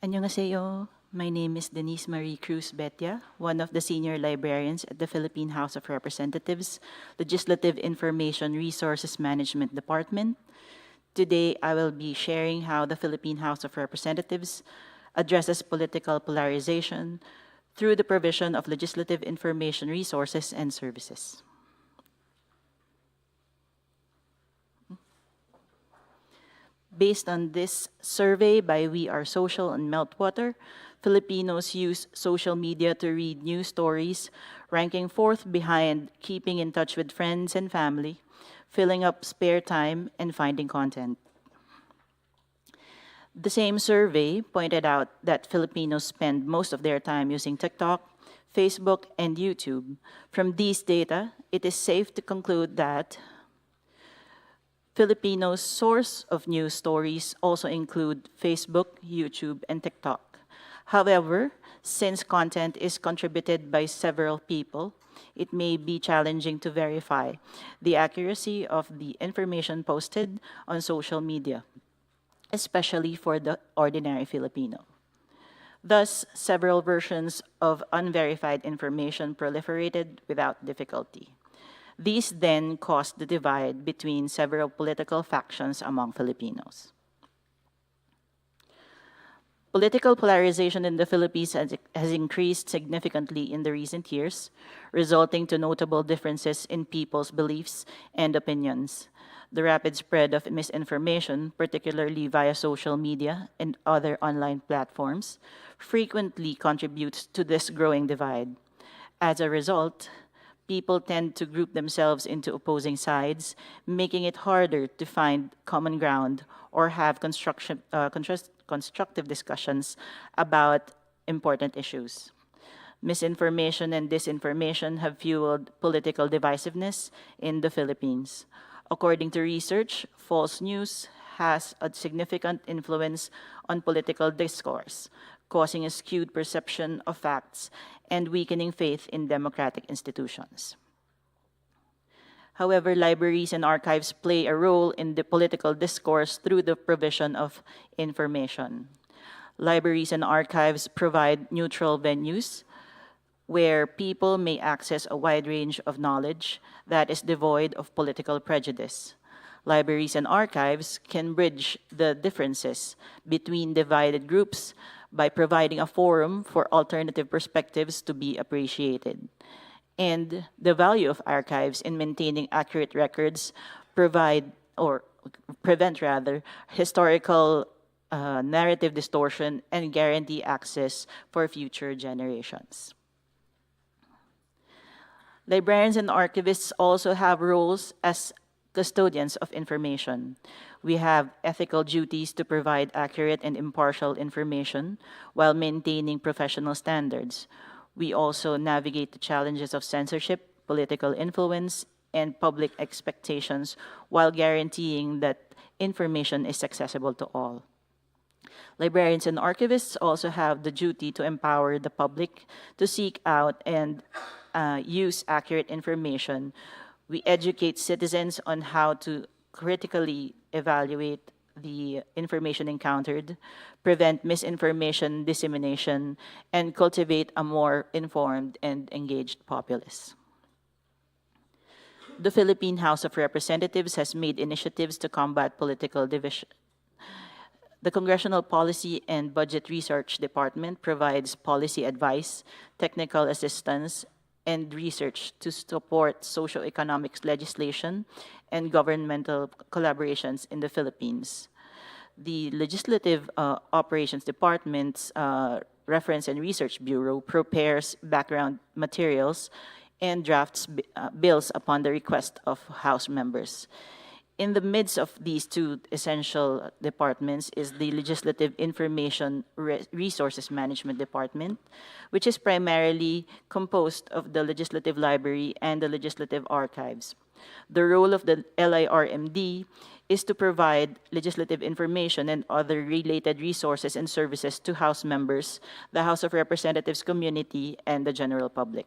안녕하세요. My name is Denise Marie Cruz Betia, one of the senior librarians at the Philippine House of Representatives, Legislative Information Resources Management Department. Today, I will be sharing how the Philippine House of Representatives addresses political polarization through the provision of legislative information resources and services. Based on this survey by We Are Social and Meltwater, Filipinos use social media to read news stories, ranking fourth behind keeping in touch with friends and family, filling up spare time, and finding content. The same survey pointed out that Filipinos spend most of their time using TikTok, Facebook, and YouTube. From these data, it is safe to conclude that Filipinos' source of news stories also include Facebook, YouTube, and TikTok. However, since content is contributed by several people, it may be challenging to verify the accuracy of the information posted on social media, especially for the ordinary Filipino. Thus, several versions of unverified information proliferated without difficulty. These then caused the divide between several political factions among Filipinos. Political polarization in the Philippines has increased significantly in the recent years, resulting to notable differences in people's beliefs and opinions. The rapid spread of misinformation, particularly via social media and other online platforms, frequently contributes to this growing divide. As a result, people tend to group themselves into opposing sides, making it harder to find common ground or have constructive discussions about important issues. Misinformation and disinformation have fueled political divisiveness in the Philippines. According to research, false news has a significant influence on political discourse, causing a skewed perception of facts and weakening faith in democratic institutions. However, libraries and archives play a role in the political discourse through the provision of information. Libraries and archives provide neutral venues where people may access a wide range of knowledge that is devoid of political prejudice. Libraries and archives can bridge the differences between divided groups by providing a forum for alternative perspectives to be appreciated. And the value of archives in maintaining accurate records prevent historical narrative distortion and guarantee access for future generations. Librarians and archivists also have roles as custodians of information. We have ethical duties to provide accurate and impartial information while maintaining professional standards. We also navigate the challenges of censorship, political influence, and public expectations while guaranteeing that information is accessible to all. Librarians and archivists also have the duty to empower the public to seek out and use accurate information. We educate citizens on how to critically evaluate the information encountered, prevent misinformation dissemination, and cultivate a more informed and engaged populace. The Philippine House of Representatives has made initiatives to combat political division. The Congressional Policy and Budget Research Department provides policy advice, technical assistance, and research to support socioeconomic legislation and governmental collaborations in the Philippines. The Legislative Operations Department's Reference and Research Bureau prepares background materials and drafts bills upon the request of House members. In the midst of these two essential departments is the Legislative Information Resources Management Department, which is primarily composed of the Legislative Library and the Legislative Archives. The role of the LIRMD is to provide legislative information and other related resources and services to House members, the House of Representatives community, and the general public.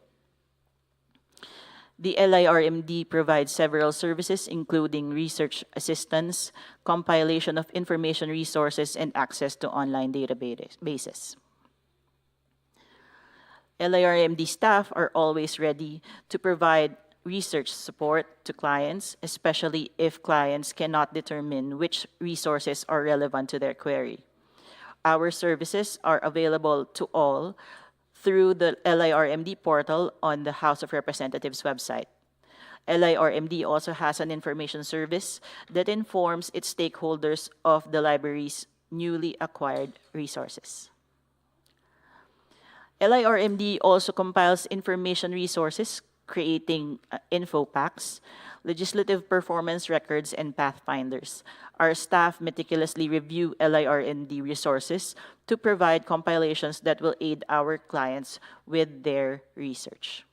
The LIRMD provides several services, including research assistance, compilation of information resources, and access to online databases. LIRMD staff are always ready to provide research support to clients, especially if clients cannot determine which resources are relevant to their query. Our services are available to all through the LIRMD portal on the House of Representatives website. LIRMD also has an information service that informs its stakeholders of the library's newly acquired resources. LIRMD also compiles information resources, creating info packs, legislative performance records, and pathfinders. Our staff meticulously review LIRMD resources to provide compilations that will aid our clients with their research.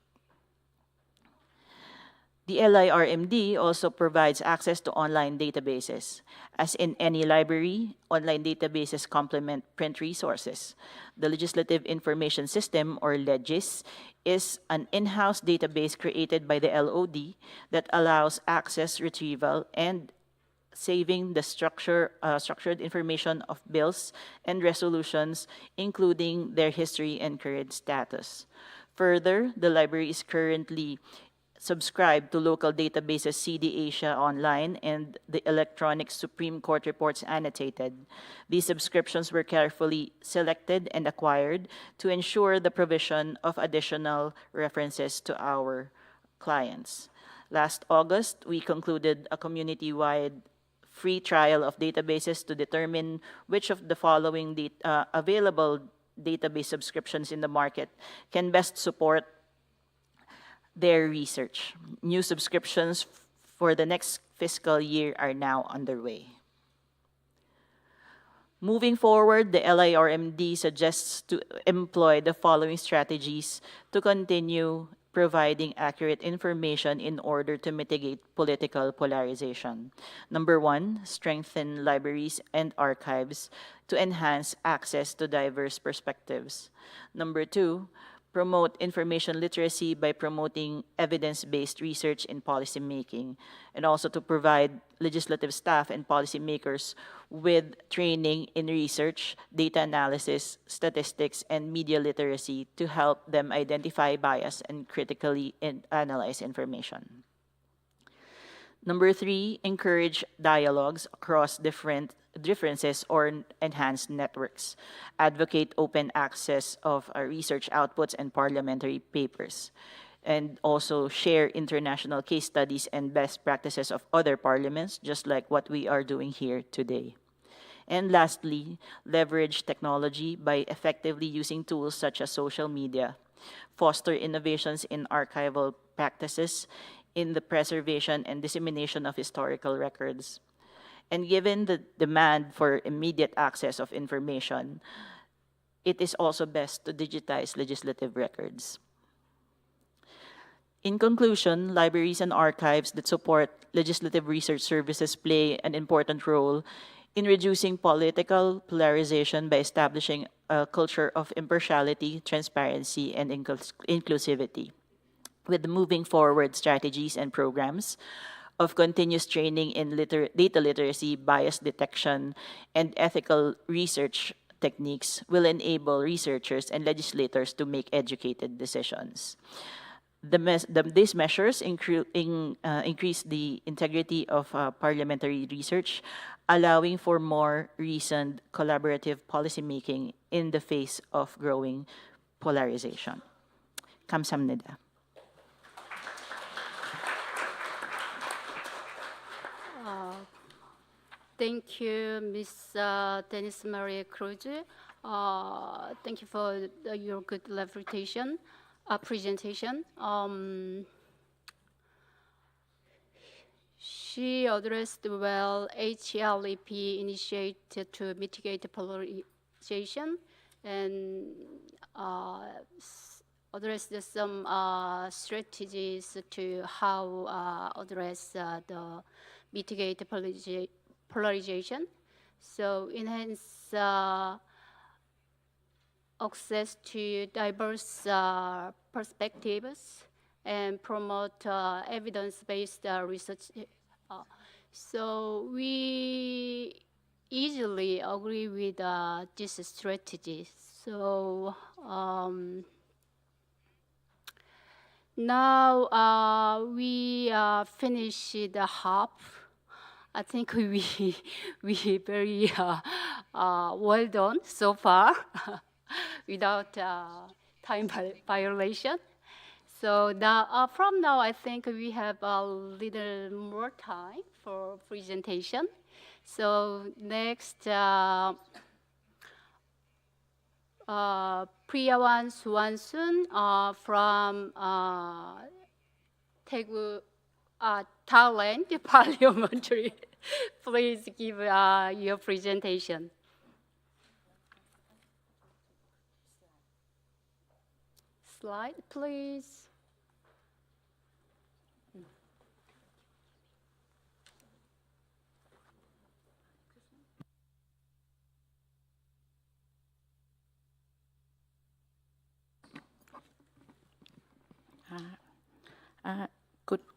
The LIRMD also provides access to online databases. As in any library, online databases complement print resources. The Legislative Information System, or LEGIS, is an in-house database created by the LOD that allows access, retrieval, and saving the structured information of bills and resolutions, including their history and current status. Further, the library is currently subscribed to local databases CD Asia Online and the Electronic Supreme Court Reports Annotated. These subscriptions were carefully selected and acquired to ensure the provision of additional references to our clients. Last August, we concluded a community-wide free trial of databases to determine which of the following available database subscriptions in the market can best support their research. New subscriptions for the next fiscal year are now underway. Moving forward, the LIRMD suggests to employ the following strategies to continue providing accurate information in order to mitigate political polarization. Number one, strengthen libraries and archives to enhance access to diverse perspectives. Number two, promote information literacy by promoting evidence-based research in policymaking, and also to provide legislative staff and policymakers with training in research, data analysis, statistics, and media literacy to help them identify bias and critically analyze information. Number three, encourage dialogues across differences or enhanced networks. Advocate open access of research outputs and parliamentary papers. And also share international case studies and best practices of other parliaments, just like what we are doing here today. And lastly, leverage technology by effectively using tools such as social media. Foster innovations in archival practices, in the preservation and dissemination of historical records. And given the demand for immediate access of information, it is also best to digitize legislative records. In conclusion, libraries and archives that support legislative research services play an important role in reducing political polarization by establishing a culture of impartiality, transparency, and inclusivity. With moving forward strategies and programs of continuous training in data literacy, bias detection, and ethical research techniques will enable researchers and legislators to make educated decisions. These measures increase the integrity of parliamentary research, allowing for more reasoned collaborative policymaking in the face of growing polarization. 감사합니다. Thank you, Ms. Dennis Maria Cruz. Thank you for your good presentation. She addressed well HLEP initiated to mitigate polarization and addressed some strategies to how address the mitigate polarization. So enhance access to diverse perspectives and promote evidence-based research. So we easily agree with this strategy. So Now we finished the half. I think we very well done so far without time violation. So now, from now, I think we have a little more time for presentation. So next, Priyawan Suwansun from Thailand, Parliamentary. Please give your presentation. Slide, please.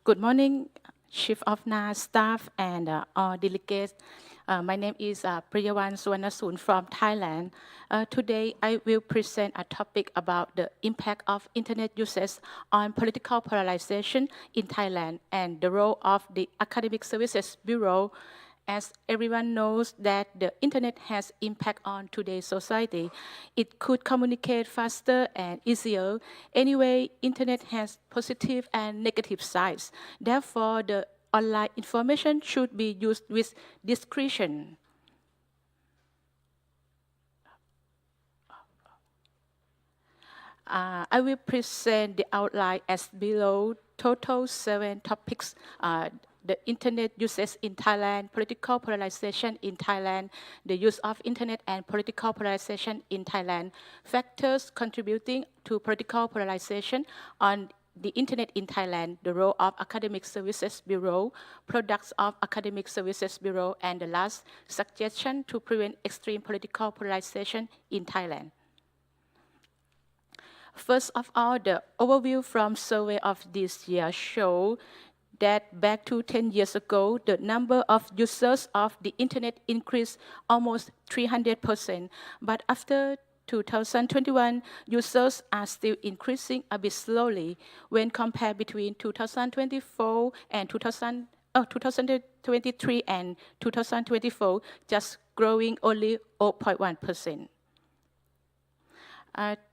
Good morning, Chief of NAS staff and all delegates. My name is Priyawan Suwanasun from Thailand. Today, I will present a topic about the impact of internet usage on political polarization in Thailand and the role of the Academic Services Bureau. As everyone knows that the internet has impact on today's society, it could communicate faster and easier. Anyway, internet has positive and negative sides. Therefore, the online information should be used with discretion. I will present the outline as below. Total 7 topics. The internet uses in Thailand, political polarization in Thailand, the use of internet and political polarization in Thailand, factors contributing to political polarization on the internet in Thailand, the role of Academic Services Bureau, products of Academic Services Bureau, and the last, suggestion to prevent extreme political polarization in Thailand. First of all, the overview from survey of this year show that back to 10 years ago, the number of users of the internet increased almost 300%. But after 2021, users are still increasing a bit slowly when compared between 2024 and 2023 and 2024, just growing only 0.1%.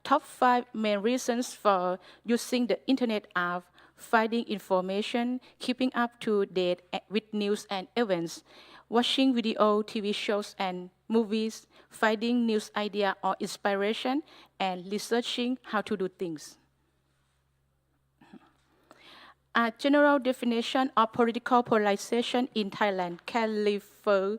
Top 5 main reasons for using the internet are finding information, keeping up to date with news and events, watching video, TV shows and movies, finding news idea or inspiration, and researching how to do things. A general definition of political polarization in Thailand can refer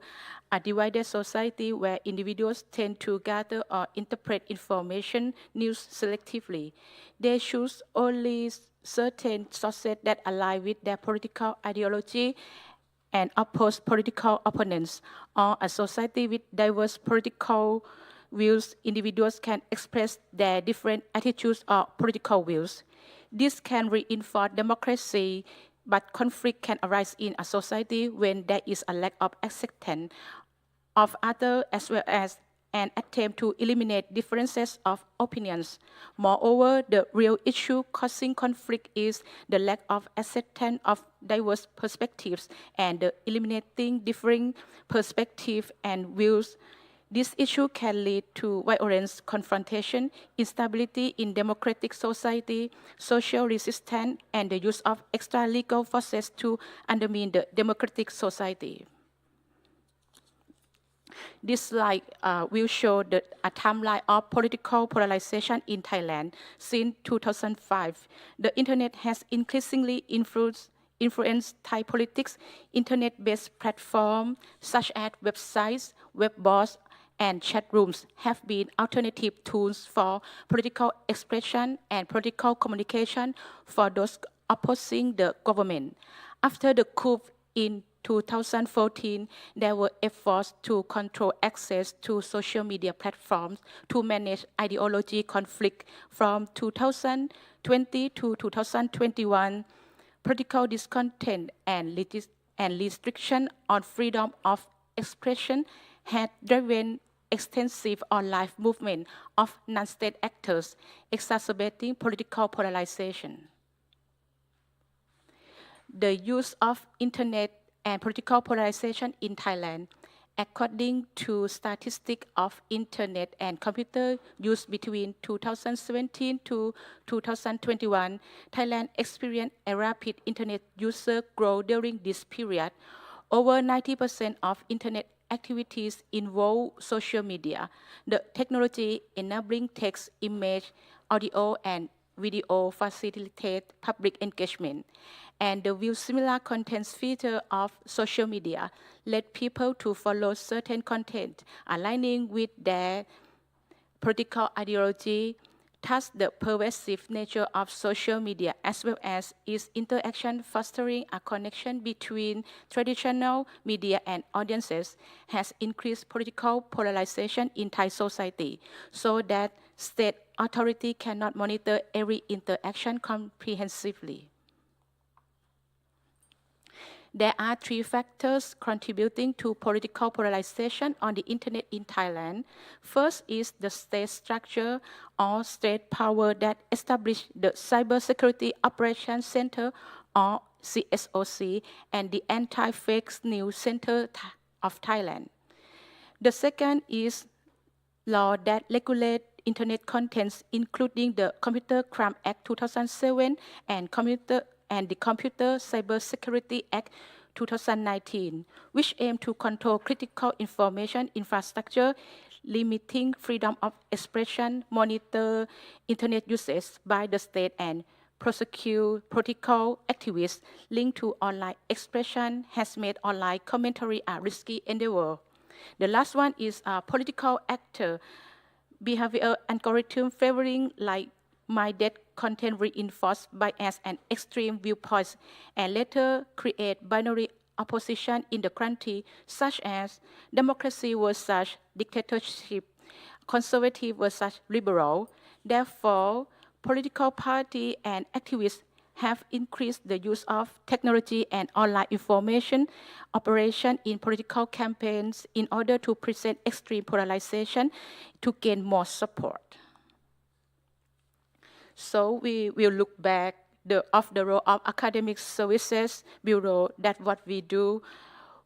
a divided society where individuals tend to gather or interpret information news selectively. They choose only certain sources that align with their political ideology and oppose political opponents. Or a society with diverse political views, individuals can express their different attitudes or political views. This can reinforce democracy, but conflict can arise in a society when there is a lack of acceptance of others as well as an attempt to eliminate differences of opinions. Moreover, the real issue causing conflict is the lack of acceptance of diverse perspectives and the eliminating differing perspectives and views. This issue can lead to violence, confrontation, instability in democratic society, social resistance, and the use of extra-legal forces to undermine the democratic society. This slide will show a timeline of political polarization in Thailand since 2005. The internet has increasingly influenced Thai politics. Internet-based platforms such as websites, web boards, and chat rooms have been alternative tools for political expression and political communication for those opposing the government. After the coup in 2014, there were efforts to control access to social media platforms to manage ideology conflict. From 2020 to 2021, political discontent and restriction on freedom of expression had driven extensive online movement of non-state actors, exacerbating political polarization. the use of internet and political polarization in Thailand. According to statistics of internet and computer use between 2017 to 2021, Thailand experienced a rapid internet user growth during this period. Over 90% of internet activities involve social media. The technology enabling text, image, audio, and video facilitate public engagement. And the view similar contents feature of social media led people to follow certain content aligning with their political ideology. Thus, the pervasive nature of social media as well as its interaction fostering a connection between traditional media and audiences has increased political polarization in Thai society so that state authority cannot monitor every interaction comprehensively. There are three factors contributing to political polarization on the internet in Thailand. First is the state structure or state power that established the Cybersecurity Operations Center or CSOC and the Anti-Fake News Center of Thailand. The second is law that regulate internet contents, including the Computer Crime Act 2007 and the Computer Cybersecurity Act 2019, which aim to control critical information infrastructure, limiting freedom of expression, monitor internet usage by the state, and prosecute political activists linked to online expression, has made online commentary a risky endeavor. The last one is a political actor behavior algorithm favoring like-minded content reinforced bias and extreme viewpoints and later create binary opposition in the country such as democracy versus dictatorship, conservative versus liberal. Therefore, political parties and activists have increased the use of technology and online information operation in political campaigns in order to present extreme polarization to gain more support. So we will look back of the role of Academic Services Bureau. That's what we do.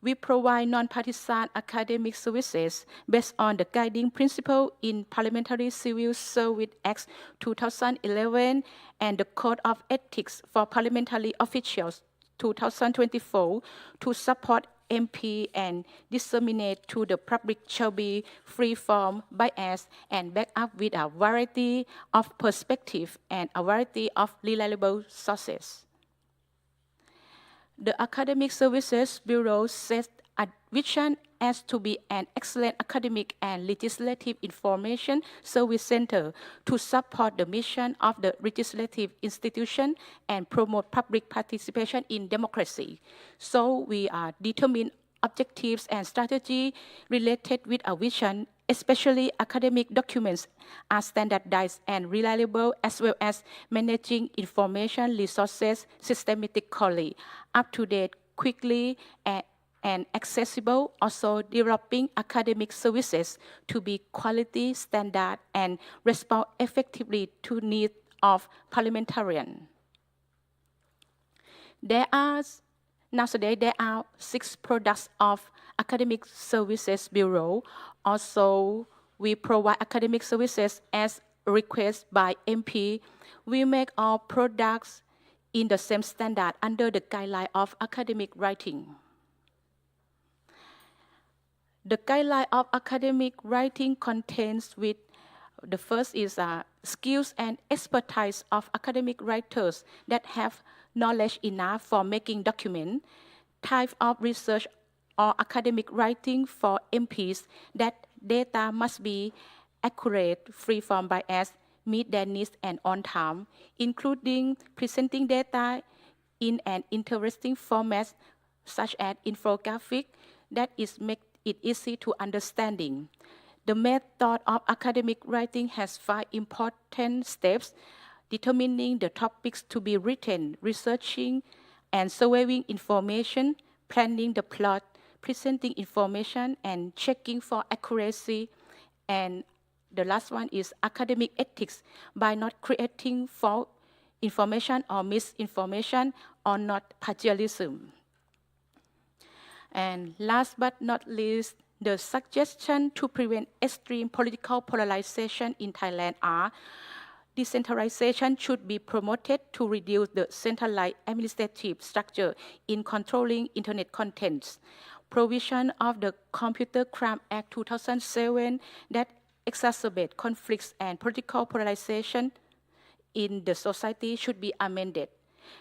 We provide non-partisan academic services based on the guiding principle in Parliamentary Civil Service Act 2011 and the Code of Ethics for Parliamentary Officials 2024 to support MP and disseminate to the public shall be free from bias and backed up with a variety of perspectives and a variety of reliable sources. The Academic Services Bureau sets a vision as to be an excellent academic and legislative information service center to support the mission of the legislative institution and promote public participation in democracy. So we are determined objectives and strategy related with a vision, especially academic documents, are standardized and reliable, as well as managing information resources systematically, up-to-date, quickly, and accessible, also developing academic services to be quality, standard, and respond effectively to needs of parliamentarians. Nowadays, there are 6 products of Academic Services Bureau. Also, we provide academic services as requested by MP. We make our products in the same standard under the guideline of academic writing. The guideline of academic writing contains with the first is skills and expertise of academic writers that have knowledge enough for making documents, type of research or academic writing for MPs, that data must be accurate, free from bias, meet their needs and on time, including presenting data in an interesting format such as infographic that is make it easy to understanding. The method of academic writing has 5 important steps: determining the topics to be written, researching and surveying information, planning the plot, presenting information, and checking for accuracy. And the last one is academic ethics, by not creating false information or misinformation or not plagiarism. And last but not least, the suggestion to prevent extreme political polarization in Thailand are decentralization should be promoted to reduce the centralized administrative structure in controlling internet contents. Provision of the Computer Crime Act 2007 that exacerbate conflicts and political polarization in the society should be amended.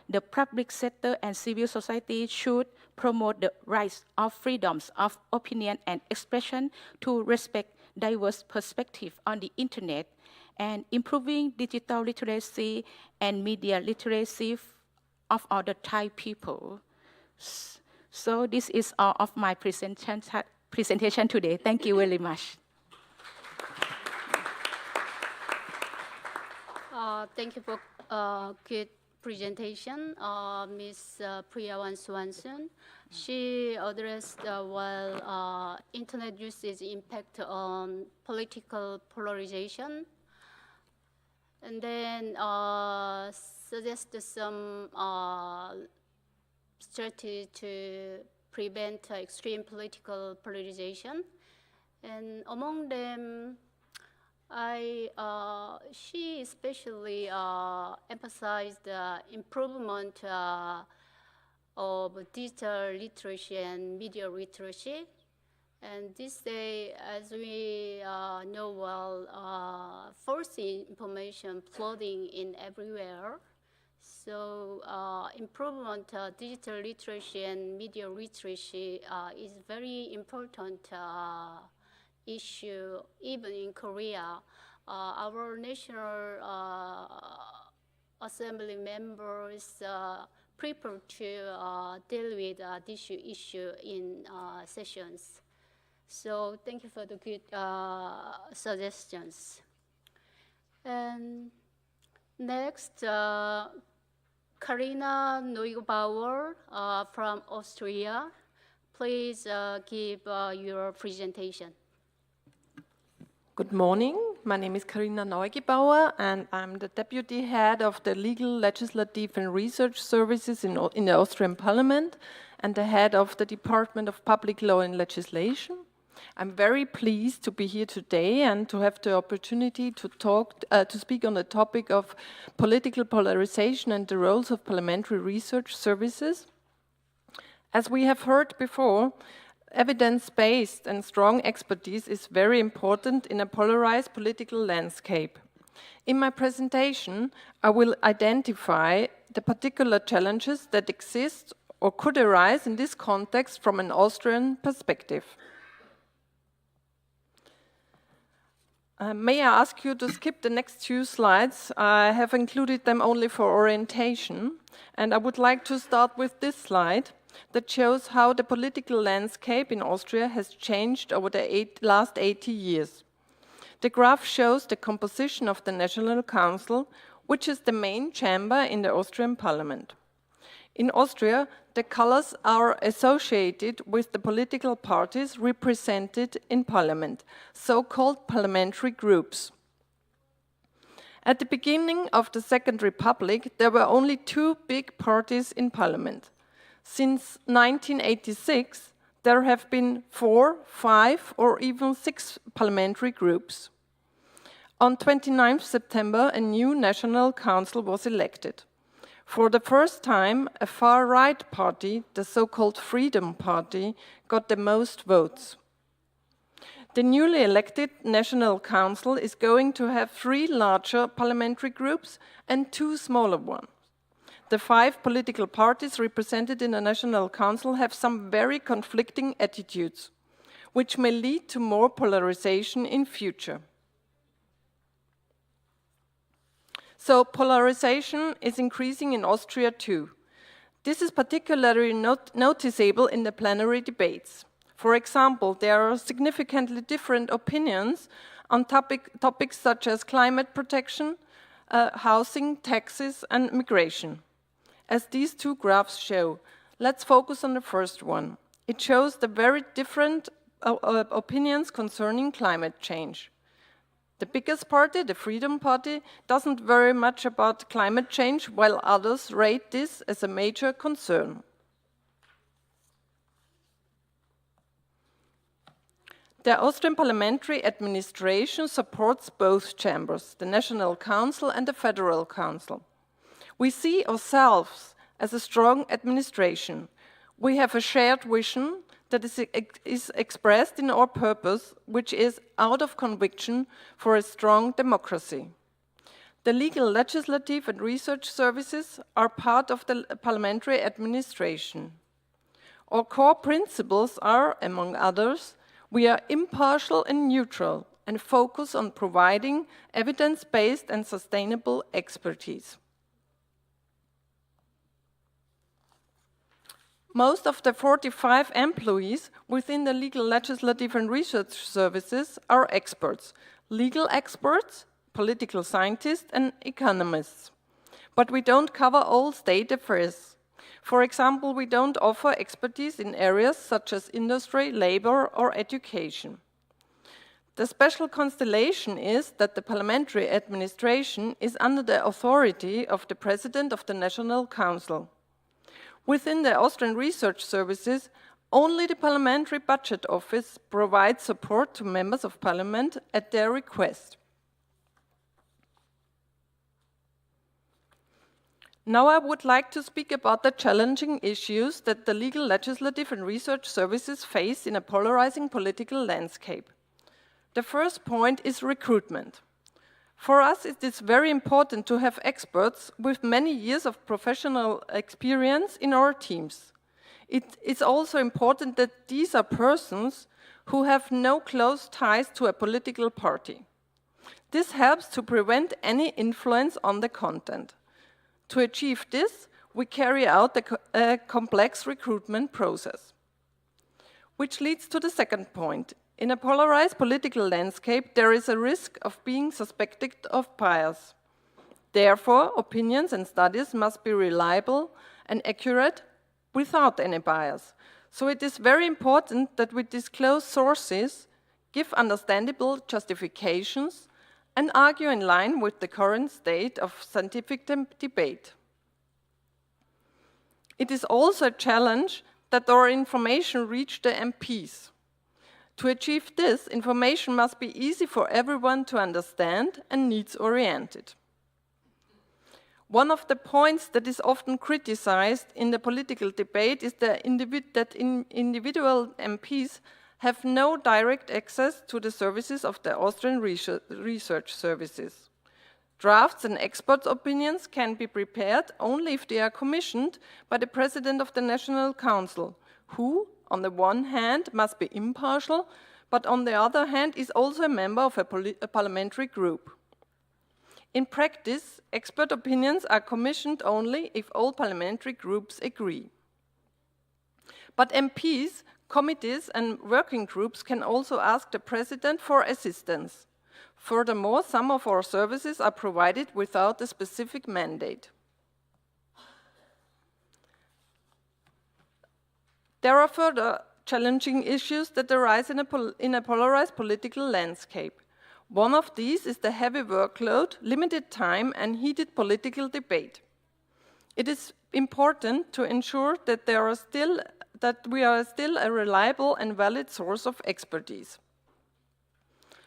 The public sector and civil society should promote the rights of freedoms of opinion and expression to respect diverse perspectives on the internet and improving digital literacy and media literacy of all the Thai people. So this is all of my presentation today. Thank you very much. Thank you for good presentation, Ms. Priyawan Swanson. She addressed internet usage impact on political polarization, and then suggested some strategy to prevent extreme political polarization. And among them, she especially emphasized the improvement of digital literacy and media literacy. And this day, as we know well, false information flooding in everywhere. So improvement digital literacy and media literacy is very important issue, even in Korea. Our National Assembly members prefer to deal with this issue in sessions. So thank you for the good suggestions. And next, Karina Neubauer from Austria. Please give your presentation. Good morning. My name is Karina Neugebauer, and I'm the Deputy Head of the Legal, Legislative and Research Services in the Austrian Parliament and the Head of the Department of Public Law and Legislation. I'm very pleased to be here today and to have the opportunity to speak on the topic of political polarization and the roles of Parliamentary Research Services. As we have heard before, evidence-based and strong expertise is very important in a polarized political landscape. In my presentation, I will identify the particular challenges that exist or could arise in this context from an Austrian perspective. May I ask you to skip the next few slides? I have included them only for orientation, and I would like to start with this slide that shows how the political landscape in Austria has changed over the last 80 years. The graph shows the composition of the National Council, which is the main chamber in the Austrian Parliament. In Austria, the colors are associated with the political parties represented in Parliament, so-called parliamentary groups. At the beginning of the Second Republic, there were only two big parties in Parliament. Since 1986, there have been 4, 5, or even 6 parliamentary groups. On 29 September, a new National Council was elected. For the first time, a far-right party, the so-called Freedom Party, got the most votes. The newly elected National Council is going to have 3 larger parliamentary groups and 2 smaller ones. The 5 political parties represented in the National Council have some very conflicting attitudes, which may lead to more polarization in future. So polarization is increasing in Austria too. This is particularly noticeable in the plenary debates. For example, there are significantly different opinions on topics such as climate protection, housing, taxes, and migration. As these 2 graphs show, let's focus on the first one. It shows the very different opinions concerning climate change. The biggest party, the Freedom Party, doesn't worry much about climate change, while others rate this as a major concern. The Austrian Parliamentary Administration supports both chambers, the National Council and the Federal Council. We see ourselves as a strong administration. We have a shared vision that is expressed in our purpose, which is out of conviction for a strong democracy. The legal, legislative and research services are part of the parliamentary administration. Our core principles are, among others, we are impartial and neutral and focus on providing evidence-based and sustainable expertise. Most of the 45 employees within the legal, legislative and research services are experts, legal experts, political scientists and economists. But we don't cover all state affairs. For example, we don't offer expertise in areas such as industry, labor or education. The special constellation is that the parliamentary administration is under the authority of the President of the National Council. Within the Austrian Research Services, only the Parliamentary Budget Office provides support to members of parliament at their request. Now I would like to speak about the challenging issues that the legal, legislative and research services face in a polarizing political landscape. The first point is recruitment. For us, it is very important to have experts with many years of professional experience in our teams. It is also important that these are persons who have no close ties to a political party. This helps to prevent any influence on the content. To achieve this, we carry out a complex recruitment process. Which leads to the second point. In a polarized political landscape, there is a risk of being suspected of bias. Therefore, opinions and studies must be reliable and accurate without any bias. So it is very important that we disclose sources, give understandable justifications, and argue in line with the current state of scientific debate. It is also a challenge that our information reach the MPs. To achieve this, information must be easy for everyone to understand and needs-oriented. One of the points that is often criticized in the political debate is that individual MPs have no direct access to the services of the Austrian Research Services. Drafts and expert opinions can be prepared only if they are commissioned by the President of the National Council, who, on the one hand, must be impartial, but on the other hand, is also a member of a parliamentary group. In practice, expert opinions are commissioned only if all parliamentary groups agree. But MPs, committees and working groups can also ask the President for assistance. Furthermore, some of our services are provided without a specific mandate. There are further challenging issues that arise in a polarized political landscape. One of these is the heavy workload, limited time, and heated political debate. It is important to ensure that we are still a reliable and valid source of expertise.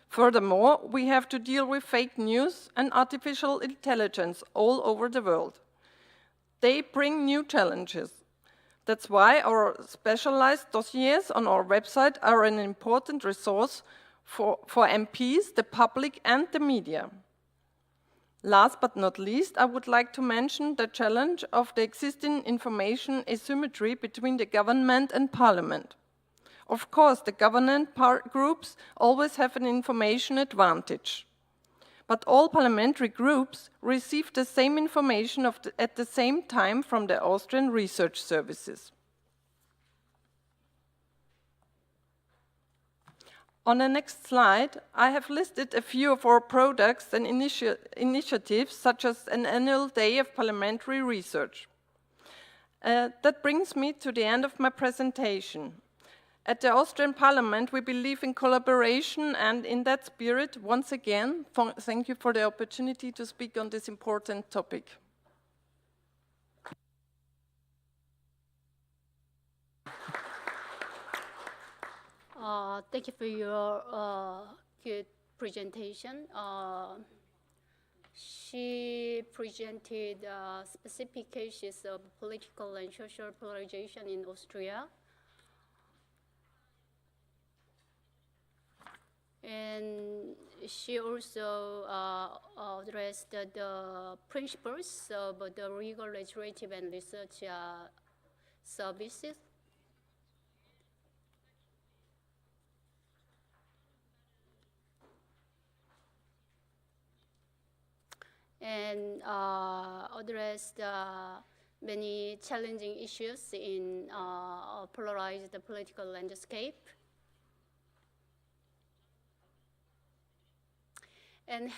Furthermore, we have to deal with fake news and artificial intelligence all over the world. They bring new challenges. That's why our specialized dossiers on our website are an important resource for MPs, the public and the media. Last but not least, I would like to mention the challenge of the existing information asymmetry between the government and parliament. Of course, the government groups always have an information advantage. But all parliamentary groups receive the same information at the same time from the Austrian Research Services. On the next slide, I have listed a few of our products and initiatives, such as an annual day of parliamentary research. That brings me to the end of my presentation. At the Austrian Parliament, we believe in collaboration, and in that spirit, once again, thank you for the opportunity to speak on this important topic. Thank you for your good presentation. She presented specific cases of political and social polarization in Austria. And she also addressed the principles of the legal, legislative, and research services. And addressed many challenging issues in a polarized political landscape. And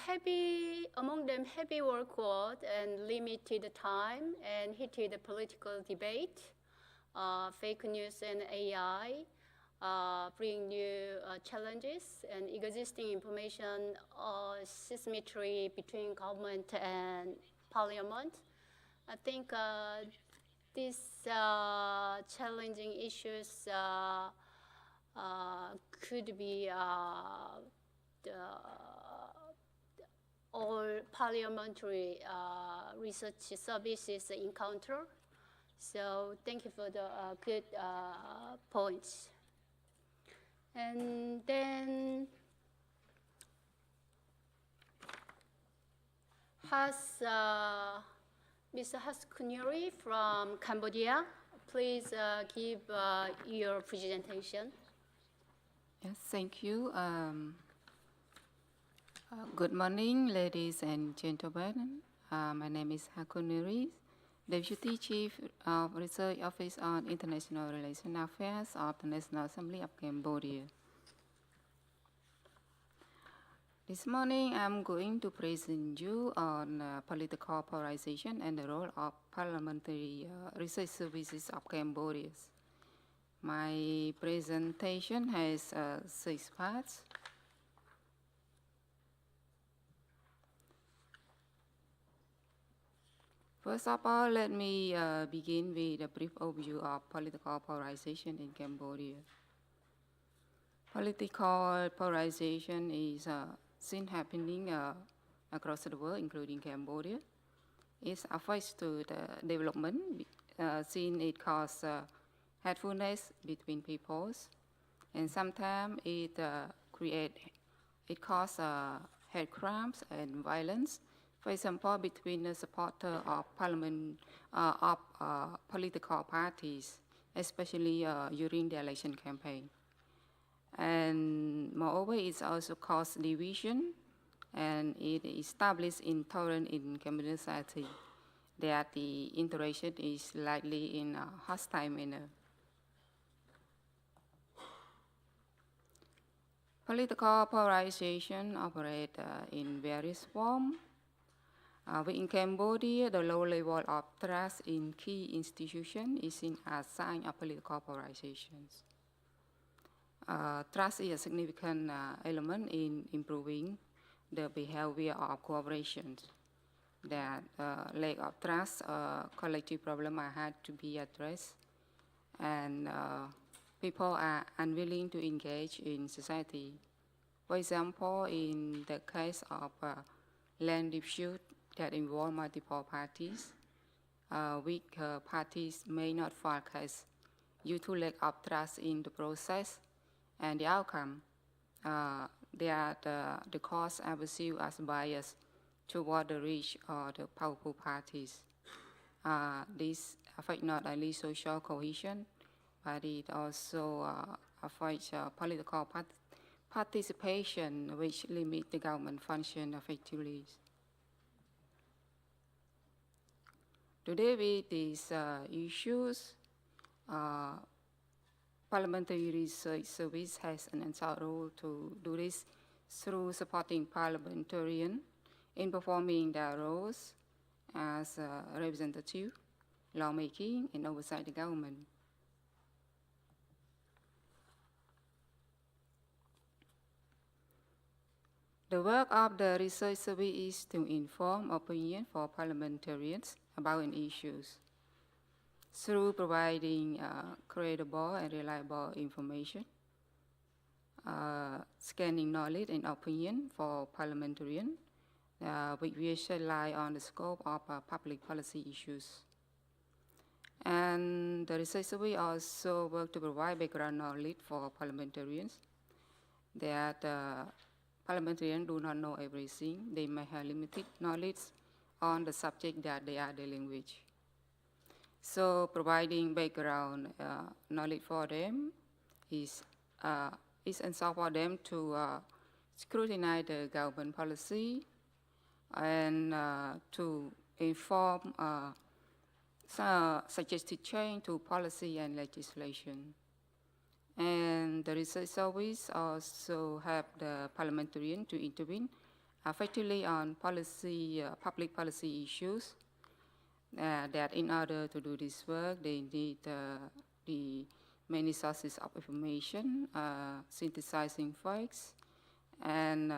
among them, heavy workload and limited time and heated political debate, fake news and AI bring new challenges, and existing information asymmetry between government and parliament. I think these challenging issues could be all parliamentary research services encounter. So thank you for the good points. And then Mr. Kunuri from Cambodia, please give your presentation. Yes, thank you. Good morning, ladies and gentlemen. My name is Hakunuri, Deputy Chief of Research Office on International Relations Affairs of the National Assembly of Cambodia. This morning, I'm going to present you on political polarization and the role of Parliamentary Research Services of Cambodia. My presentation has 6 parts. First of all, let me begin with a brief overview of political polarization in Cambodia. Political polarization is seen happening across the world, including Cambodia. It affects to the development, since it causes hatefulness between peoples, and sometimes it causes hate crimes and violence. For example, between the supporters of political parties, especially during the election campaign. And moreover, it also causes division, and it establishes intolerance in Cambodian society, that the interaction is likely in a hostile manner. Political polarization operates in various forms. In Cambodia, the low level of trust in key institutions is seen as a sign of political polarization. Trust is a significant element in improving the behavior of cooperation. That lack of trust, collective problems had to be addressed, and people are unwilling to engage in society. For example, in the case of land dispute that involve multiple parties, weak parties may not file case due to lack of trust in the process, and the outcome, the cause are perceived as biased toward the rich or the powerful parties. This affects not only social cohesion, but it also affects political participation, which limit the government function effectively. Today, with these issues, Parliamentary Research Service has an essential role to do this through supporting parliamentarians in performing their roles as representative, lawmaking, and oversight the government. The work of the research service is to inform opinion for parliamentarians about an issues through providing credible and reliable information, scanning knowledge and opinion for parliamentarians, which rely on the scope of public policy issues. And the research service also work to provide background knowledge for parliamentarians that parliamentarians do not know everything. They may have limited knowledge on the subject that they are dealing with. So providing background knowledge for them is essential for them to scrutinize the government policy and to inform suggested change to policy and legislation. And the research service also help the parliamentarian to intervene effectively on policy, public policy issues. That in order to do this work, they need the many sources of information, synthesizing facts, and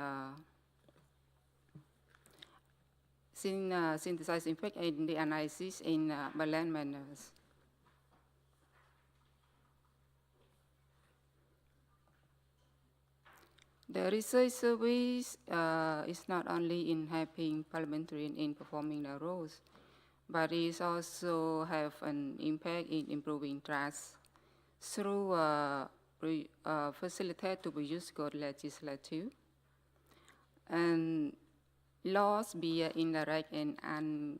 synthesizing facts and the analysis in balanced manners. The research service is not only in helping parliamentarians in performing their roles, but it also have an impact in improving trust through facilitate to produce good legislative and laws be indirect and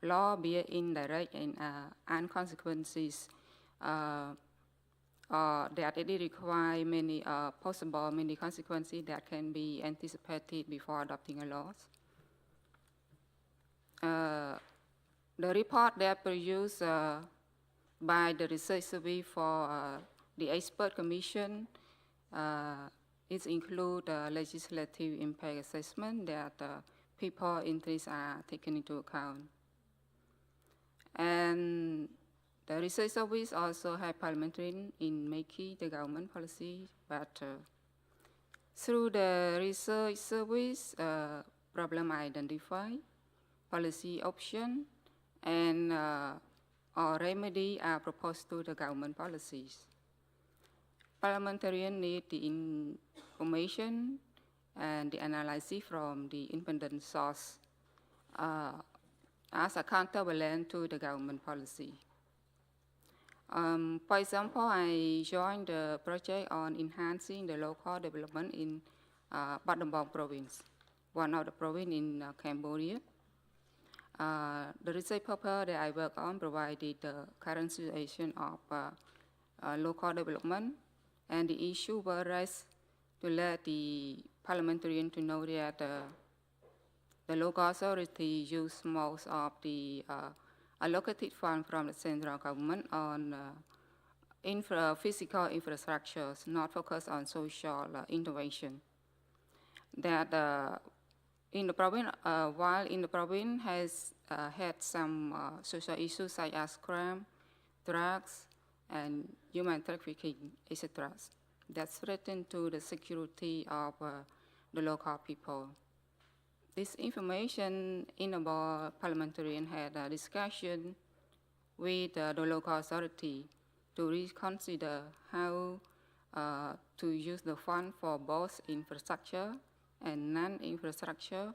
law be indirect and consequences that it require many possible many consequences that can be anticipated before adopting a law. The report that produced by the research service for the expert commission it include legislative impact assessment that people interests are taken into account. And the research service also have parliamentarians in making the government policy better. Through the research service, problem identified, policy option, and or remedy are proposed to the government policies. Parliamentarians need the information and the analysis from the independent source as a counterbalance to the government policy. For example, I joined the project on enhancing the local development in Battambang province, one of the provinces in Cambodia. The research paper that I worked on provided the current situation of local development, and the issue was raised to let the parliamentarian to know that the local authority use most of the allocated funds from the central government on physical infrastructures, not focused on social intervention. That in the province, while in the province has had some social issues such as crime, drugs, and human trafficking, etc., that threaten to the security of the local people. This information enabled parliamentarians had a discussion with the local authority to reconsider how to use the fund for both infrastructure and non-infrastructure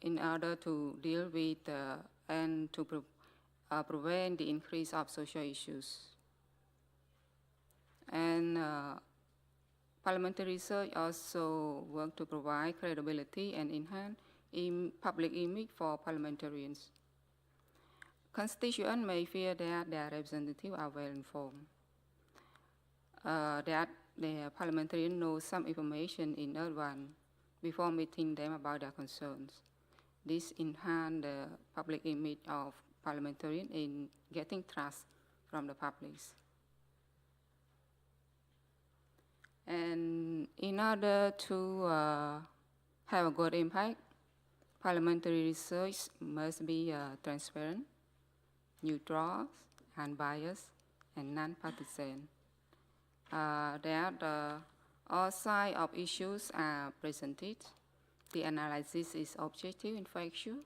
in order to deal with and to prevent the increase of social issues. And parliamentary research also work to provide credibility and enhance public image for parliamentarians. Constituents may fear that their representatives are well informed, that the parliamentarians know some information in advance before meeting them about their concerns. This enhances the public image of parliamentarians in getting trust from the public. And in order to have a good impact, parliamentary research must be transparent, neutral, unbiased, and non-partisan. that all sides of issues are presented. The analysis is objective and factual,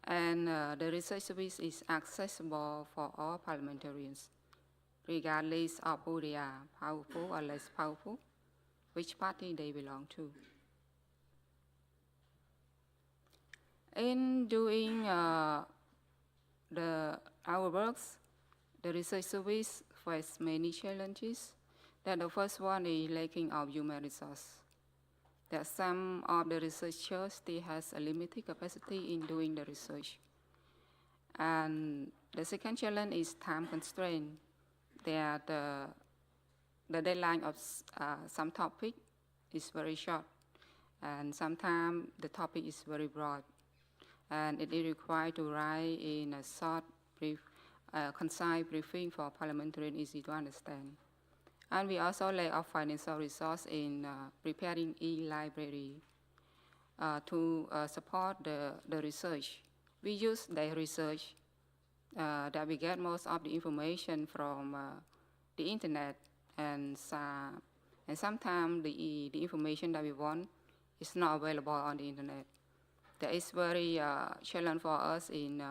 and the research service is accessible for all parliamentarians, regardless of who they are, powerful or less powerful, which party they belong to. In doing our works, the research service faces many challenges. That the first one is lacking of human resource. That some of the researchers still has a limited capacity in doing the research. And the second challenge is time constraint. That the deadline of some topic is very short, and sometimes the topic is very broad, and it is required to write in a short, brief, concise briefing for parliamentarians easy to understand. And we also lack of financial resource in preparing e-library to support the research. We use the research that we get most of the information from the internet, and sometimes the information that we want is not available on the internet. That is very challenge for us in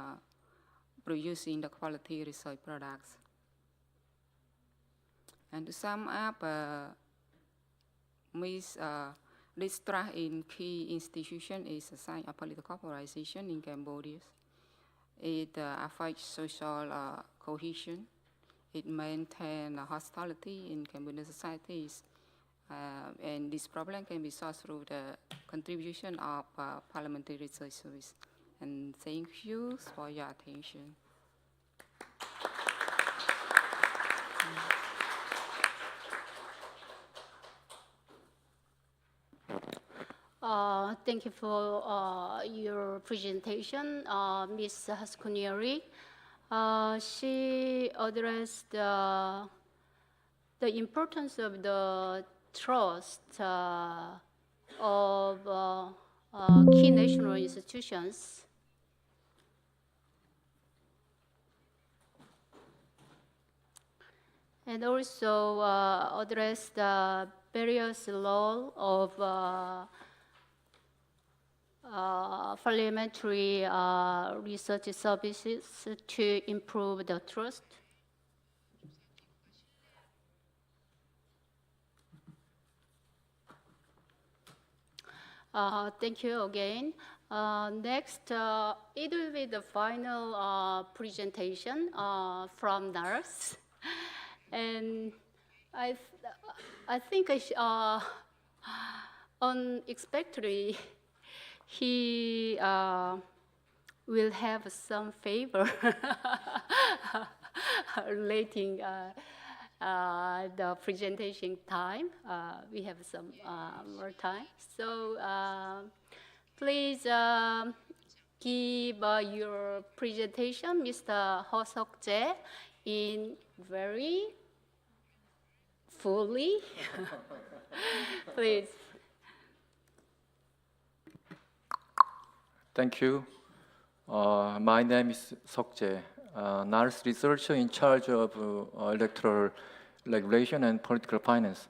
producing the quality research products. And to sum up, this trust in key institutions is a sign of political polarization in Cambodia. It affects social cohesion. It maintains hostility in Cambodian societies. And this problem can be solved through the contribution of Parliamentary Research Service. And thank you for your attention. Thank you for your presentation, Ms. Haskunieri. She addressed the importance of the trust of key national institutions. And also addressed the various role of Parliamentary Research Services to improve the trust. Thank you again. Next, it will be the final presentation from NARS. And I think unexpectedly, he will have some favor relating the presentation time. We have some more time. So please give your presentation, Mr. Ho Sok-jae, in very fully. Please. Thank you. My name is Sok-jae, NARS researcher in charge of electoral regulation and political finance.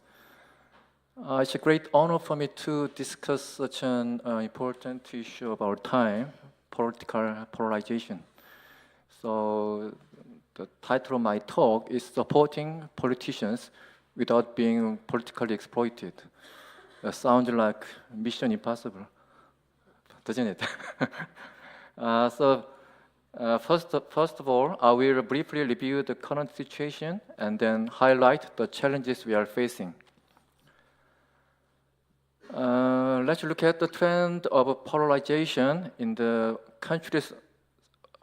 It's a great honor for me to discuss such an important issue of our time, political polarization. So the title of my talk is Supporting Politicians Without Being Politically Exploited. That sounds like Mission Impossible, doesn't it? First of all, I will briefly review the current situation and then highlight the challenges we are facing. Let's look at the trend of polarization in the countries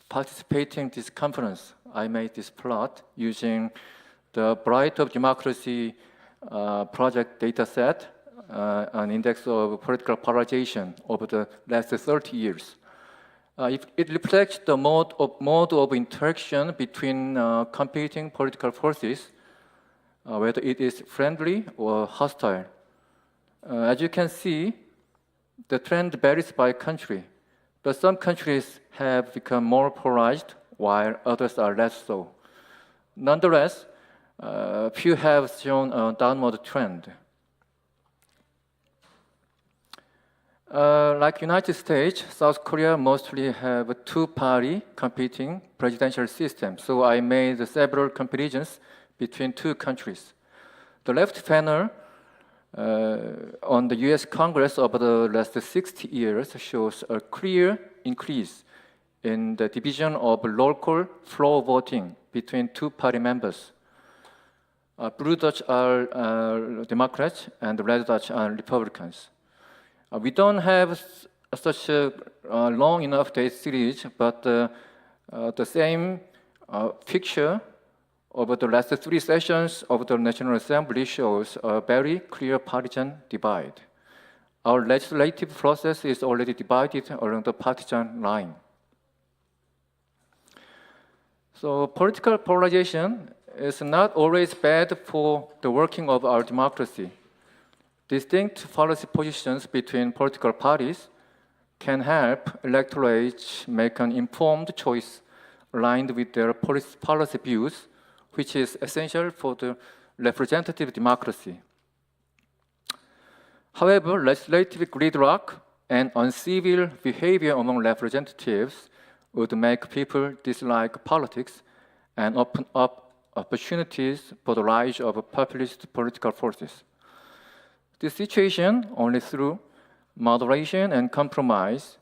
participating in this conference. I made this plot using the Bright of Democracy project data set, an index of political polarization over the last 30 years. It reflects the mode of interaction between competing political forces, whether it is friendly or hostile. As you can see, the trend varies by country, but some countries have become more polarized while others are less so. Nonetheless, few have shown a downward trend. Like United States, South Korea mostly have a two-party competing presidential system. So I made several comparisons between two countries. The left panel on the US Congress over the last 60 years shows a clear increase in the division of local floor voting between two-party members. Blue Dutch are Democrats and Red Dutch are Republicans. We don't have such a long enough date series, but the same picture over the last three sessions of the National Assembly shows a very clear partisan divide. Our legislative process is already divided along the partisan line. So political polarization is not always bad for the working of our democracy. Distinct policy positions between political parties can help electorates make an informed choice aligned with their policy views, which is essential for the representative democracy. However, legislative gridlock and uncivil behavior among representatives would make people dislike politics and open up opportunities for the rise of populist political forces. This situation, only through moderation and compromise,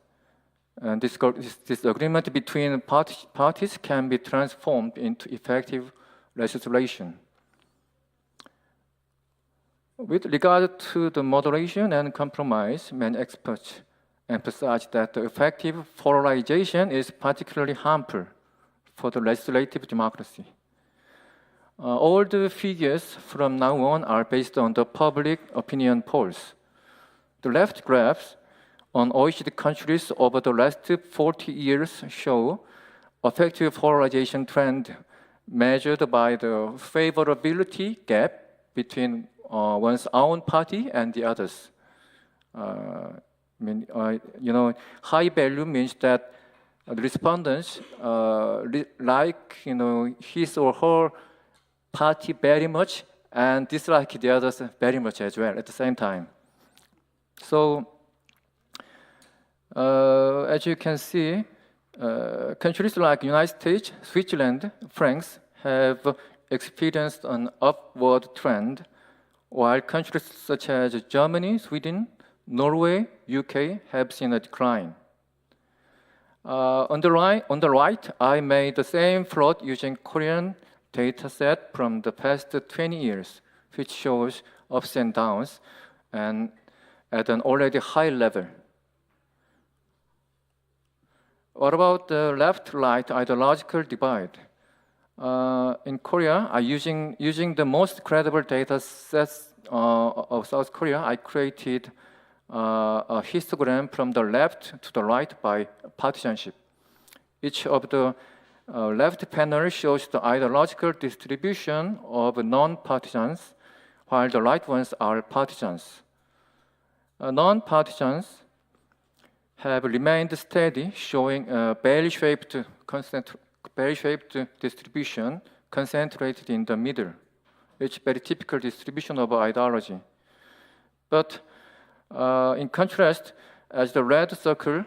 and this agreement between parties can be transformed into effective legislation. With regard to the moderation and compromise, many experts emphasize that the effective polarization is particularly harmful for the legislative democracy. All the figures from now on are based on the public opinion polls. The left graphs on OECD countries over the last 40 years show effective polarization trend measured by the favorability gap between one's own party and the others. High value means that the respondents like his or her party very much and dislike the others very much as well at the same time. So, as you can see, countries like United States, Switzerland, France have experienced an upward trend, while countries such as Germany, Sweden, Norway, UK have seen a decline. On the right, I made the same plot using Korean data set from the past 20 years, which shows ups and downs and at an already high level. What about the left-right ideological divide? In Korea, using the most credible data sets of South Korea, I created a histogram from the left to the right by partisanship. Each of the left panel shows the ideological distribution of non-partisans, while the right ones are partisans. Non-partisans have remained steady, showing a bell-shaped distribution concentrated in the middle. It's a very typical distribution of ideology. But in contrast, as the red circle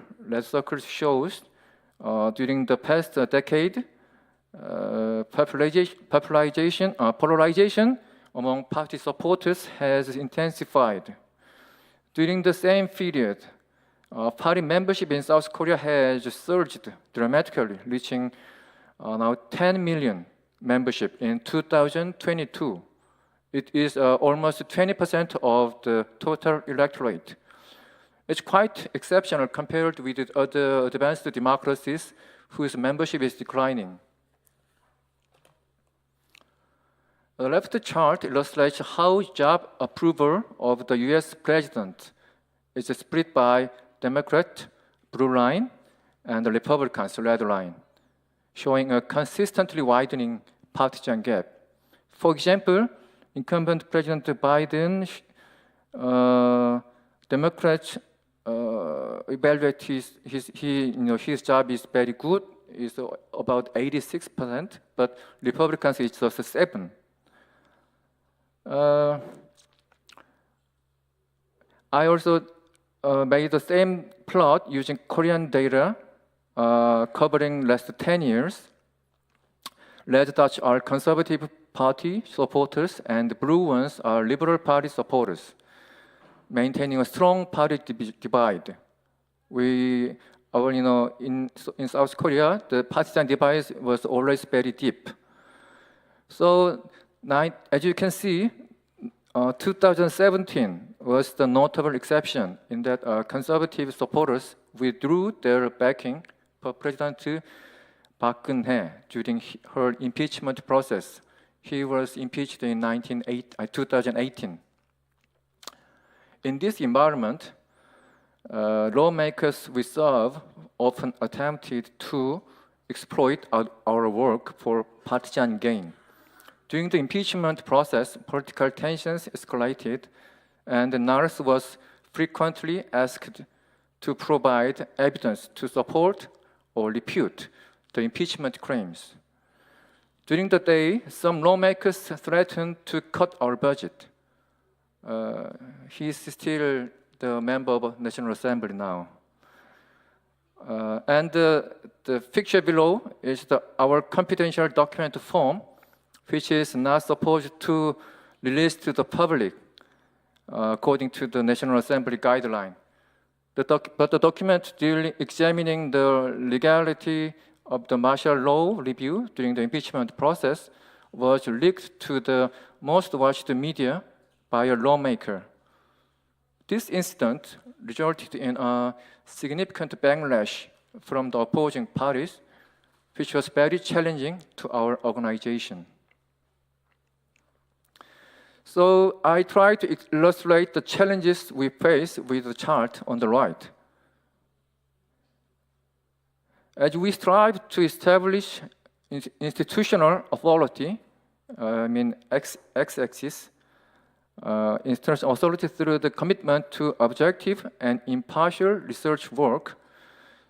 shows, during the past decade, polarization among party supporters has intensified. During the same period, party membership in South Korea has surged dramatically, reaching now 10 million membership in 2022. It is almost 20% of the total electorate. It's quite exceptional compared with other advanced democracies whose membership is declining. The left chart illustrates how job approval of the US president is split by Democrat, blue line, and the Republicans, red line, showing a consistently widening partisan gap. For example, incumbent President Biden, Democrats evaluate his job is very good, is about 86%, but Republicans is just 7%. I also made the same plot using Korean data covering last 10 years. Red dots are Conservative Party supporters and blue ones are Liberal Party supporters, maintaining a strong party divide. In South Korea, the partisan divide was always very deep. So, as you can see, 2017 was the notable exception in that conservative supporters withdrew their backing for President Park Geun-hye during her impeachment process. He was impeached in 2018. In this environment, lawmakers we serve often attempted to exploit our work for partisan gain. During the impeachment process, political tensions escalated, and the NARS was frequently asked to provide evidence to support or refute the impeachment claims. During the day, some lawmakers threatened to cut our budget. He is still the member of National Assembly now. And the picture below is our confidential document form, which is not supposed to release to the public, according to the National Assembly guideline. But the document examining the legality of the martial law review during the impeachment process was leaked to the most watched media by a lawmaker. This incident resulted in a significant backlash from the opposing parties, which was very challenging to our organization. So I try to illustrate the challenges we face with the chart on the right. As we strive to establish institutional authority, x-axis, institutional authority through the commitment to objective and impartial research work,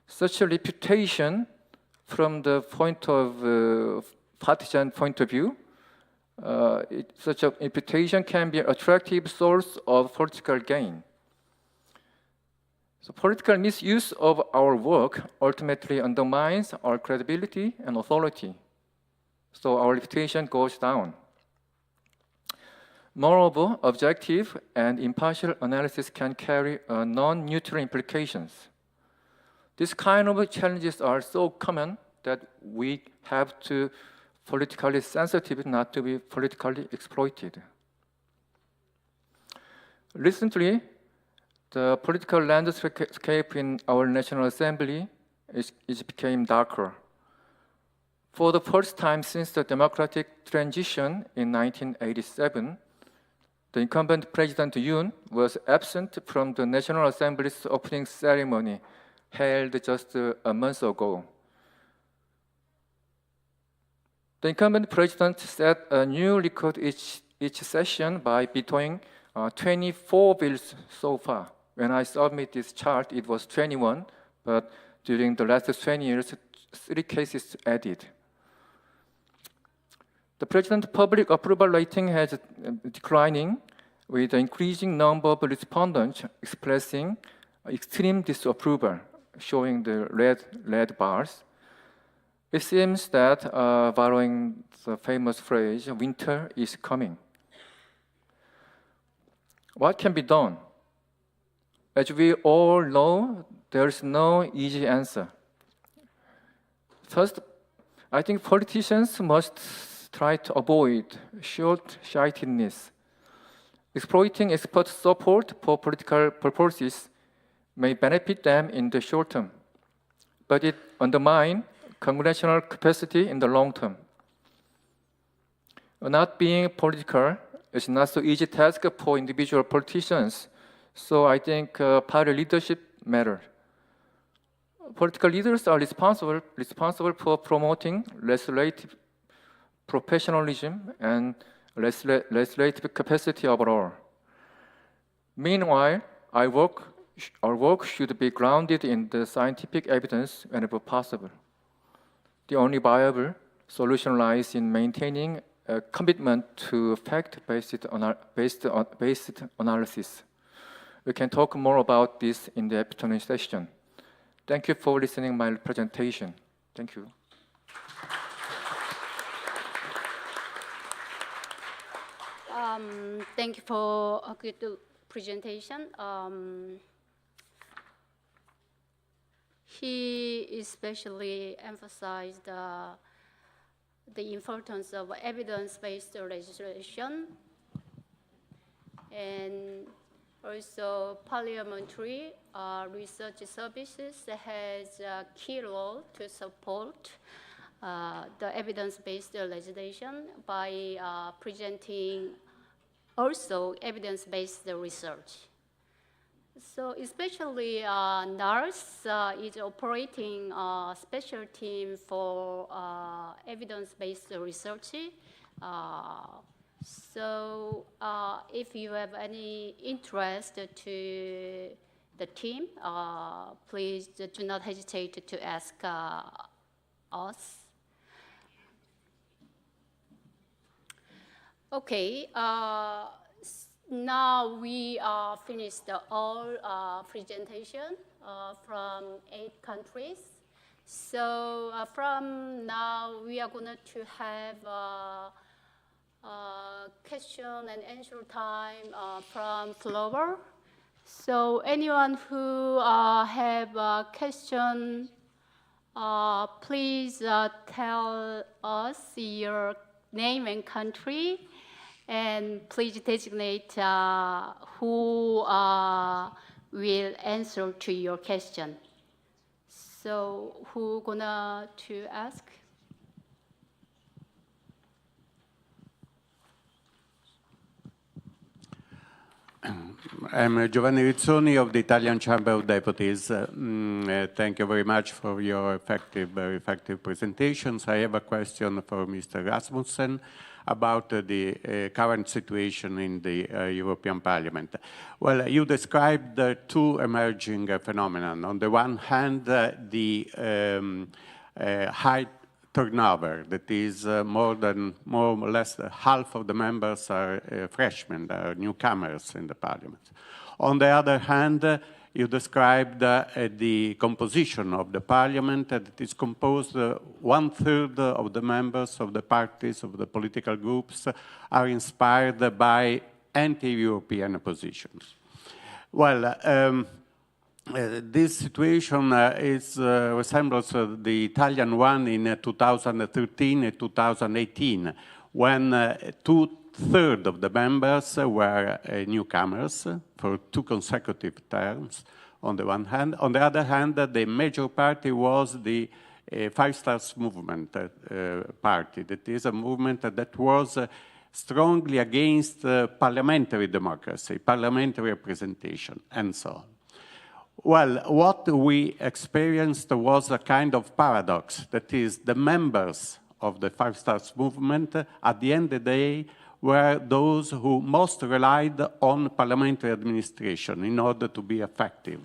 such a reputation from the point of partisan point of view, such a reputation can be an attractive source of political gain. So political misuse of our work ultimately undermines our credibility and authority. So our reputation goes down. Moreover, objective and impartial analysis can carry non-neutral implications. These kind of challenges are so common that we have to politically sensitive not to be politically exploited. Recently, the political landscape in our National Assembly became darker. For the first time since the democratic transition in 1987, the incumbent President Yoon was absent from the National Assembly's opening ceremony held just a month ago. The incumbent president set a new record each session by vetoing 24 bills so far. When I submit this chart, it was 21, but during the last 20 years, 3 cases added. The president's public approval rating has declining, with an increasing number of respondents expressing extreme disapproval, showing the red bars. It seems that, borrowing the famous phrase, winter is coming. What can be done? As we all know, there is no easy answer. First, I think politicians must try to avoid short-sightedness. Exploiting expert support for political purposes may benefit them in the short term, but it undermines congressional capacity in the long term. Not being political is not so easy task for individual politicians, so I think party leadership matters. Political leaders are responsible for promoting legislative professionalism and legislative capacity overall. Meanwhile, our work should be grounded in the scientific evidence whenever possible. The only viable solution lies in maintaining a commitment to fact-based analysis. We can talk more about this in the afternoon session. Thank you for listening my presentation. Thank you. Thank you for a good presentation. He especially emphasized the importance of evidence-based legislation, and also Parliamentary Research Services has a key role to support the evidence-based legislation by presenting also evidence-based research. So especially NARS is operating a special team for evidence-based research. So if you have any interest to the team, please do not hesitate to ask us. Okay, now we finished all presentation from 8 countries. So from now, we are going to have question and answer time from floor. So anyone who have a question, please tell us your name and country, and please designate who will answer to your question. So who gonna to ask? I'm Giovanni Rizzoni of the Italian Chamber of Deputies. Thank you very much for your very effective presentations. I have a question for Mr. Rasmussen about the current situation in the European Parliament. Well, you described two emerging phenomena. On the one hand, the high turnover, that is more or less half of the members are freshmen, are newcomers in the Parliament. On the other hand, you described the composition of the Parliament that is composed 1/3 of the members of the parties, of the political groups, are inspired by anti-European positions. Well, this situation resembles the Italian one in 2013 and 2018, when 2/3 of the members were newcomers for 2 consecutive terms, on the one hand. On the other hand, the major party was the Five Stars Movement party. That is a movement that was strongly against parliamentary democracy, parliamentary representation, and so on. Well, what we experienced was a kind of paradox. That is, the members of the Five Stars Movement, at the end of the day, were those who most relied on parliamentary administration in order to be effective.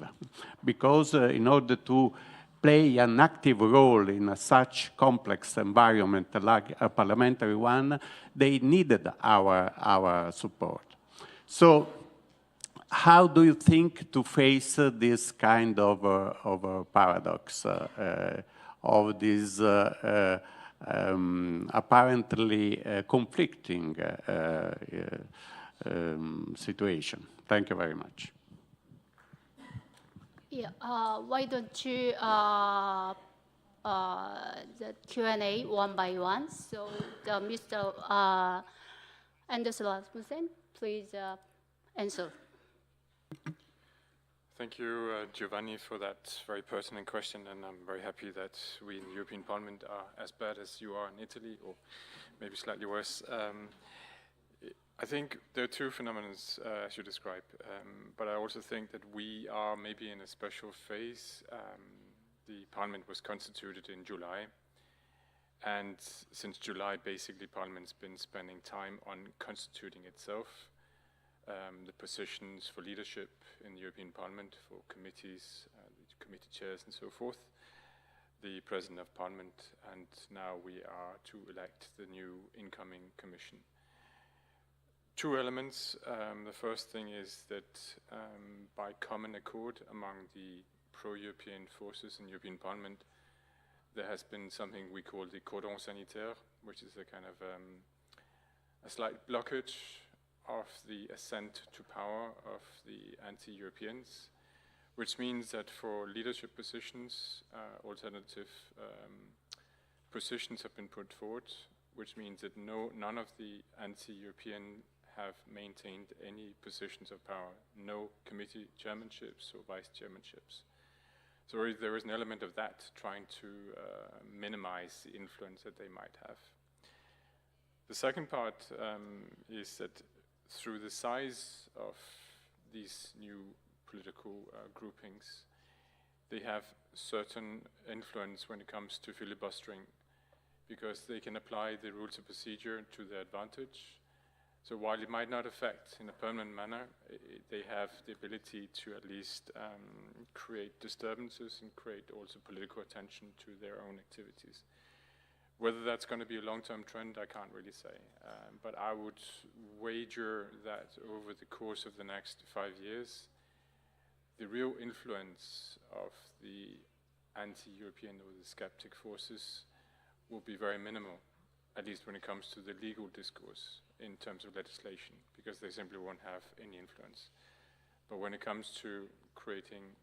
Because in order to play an active role in such complex environment like a parliamentary one, they needed our support. So, how do you think to face this kind of paradox, of this apparently conflicting situation? Thank you very much. Yeah, why don't you the Q&A one by one? So Mr. Anders Rasmussen, please answer. Thank you, Giovanni, for that very pertinent question, and I'm very happy that we in the European Parliament are as bad as you are in Italy, or maybe slightly worse. I think there are two phenomena, as you describe, but I also think that we are maybe in a special phase. The Parliament was constituted in July, and since July, basically, Parliament's been spending time on constituting itself. The positions for leadership in the European Parliament, for committees, committee chairs and so forth. the President of Parliament, and now we are to elect the new incoming Commission. Two elements. The first thing is that by common accord among the pro-European forces in European Parliament, there has been something we call the cordon sanitaire, which is a kind of a slight blockage of the ascent to power of the anti-Europeans, which means that for leadership positions, alternative positions have been put forward, which means that none of the anti-European have maintained any positions of power, no committee chairmanships or vice chairmanships. So there is an element of that, trying to minimize the influence that they might have. The second part is that through the size of these new political groupings, they have certain influence when it comes to filibustering, because they can apply the rules of procedure to their advantage. So while it might not affect in a permanent manner, they have the ability to at least create disturbances and create also political attention to their own activities. Whether that's going to be a long-term trend, I can't really say. But I would wager that over the course of the next 5 years, the real influence of the anti-European or the skeptic forces will be very minimal, at least when it comes to the legal discourse in terms of legislation, because they simply won't have any influence. But when it comes to creating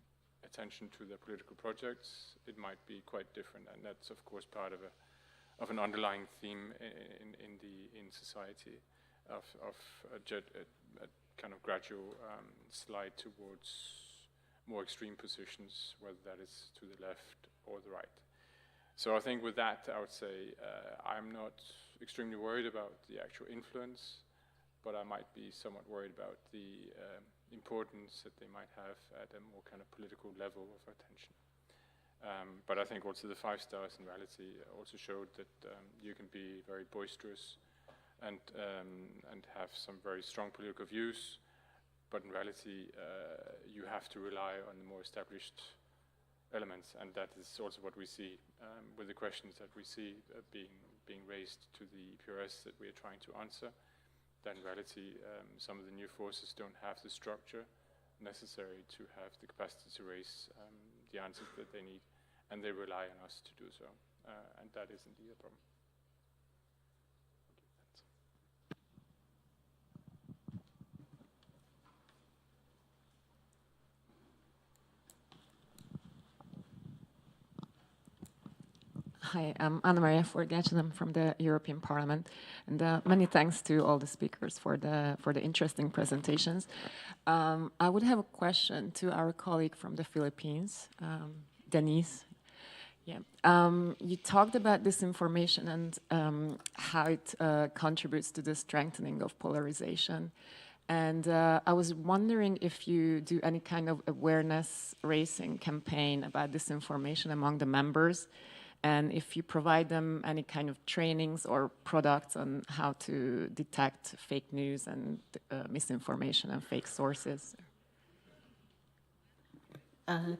attention to their political projects, it might be quite different, and that's of course part of an underlying theme in society of a kind of gradual slide towards more extreme positions, whether that is to the left or the right. So I think with that, I would say I'm not extremely worried about the actual influence, but I might be somewhat worried about the importance that they might have at a more kind of political level of attention. But I think also the 5 stars in reality also showed that you can be very boisterous and have some very strong political views, but in reality you have to rely on the more established elements, and that is also what we see with the questions that we see being raised to the PRS that we are trying to answer. That in reality some of the new forces don't have the structure necessary to have the capacity to raise the answers that they need, and they rely on us to do so, and that is indeed a problem. Hi, I'm Anna Maria Forgatchenam from the European Parliament, and many thanks to all the speakers for the interesting presentations. I would have a question to our colleague from the Philippines, Denise. Yeah, you talked about disinformation and how it contributes to the strengthening of polarization. And I was wondering if you do any kind of awareness raising campaign about disinformation among the members, and if you provide them any kind of trainings or products on how to detect fake news and misinformation and fake sources.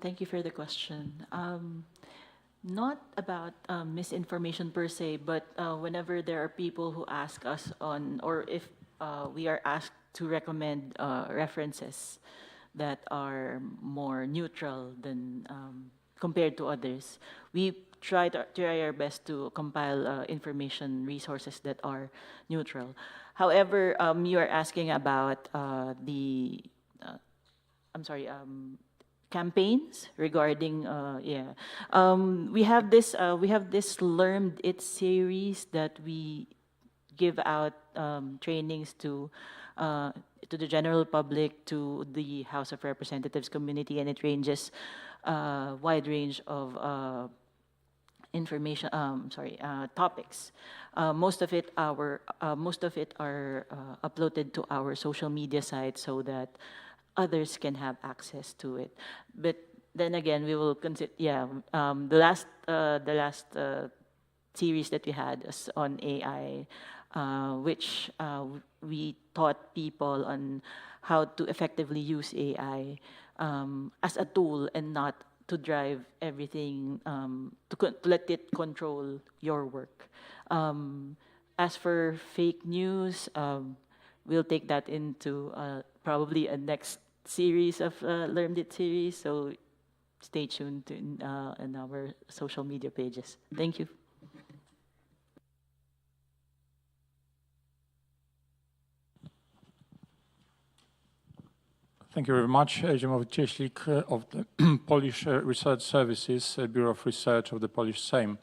Thank you for the question. Not about misinformation per se, but whenever there are people who ask us on, or if we are asked to recommend references that are more neutral than compared to others, we try our best to compile information resources that are neutral. However, you are asking about campaigns regarding we have this Learned It series that we give out trainings to the general public, to the House of Representatives community, and it ranges wide range of information, topics. Most of it are uploaded to our social media site so that others can have access to it. But then again, we will consider. The last series that we had is on AI, which we taught people on how to effectively use AI as a tool and not to drive everything, to let it control your work. As for fake news, we'll take that into probably a next series of Learned It series, so stay tuned in our social media pages. Thank you. Thank you very much. Zimowicz Cieślik of the Polish Research Services, Bureau of Research of the Polish Sejm.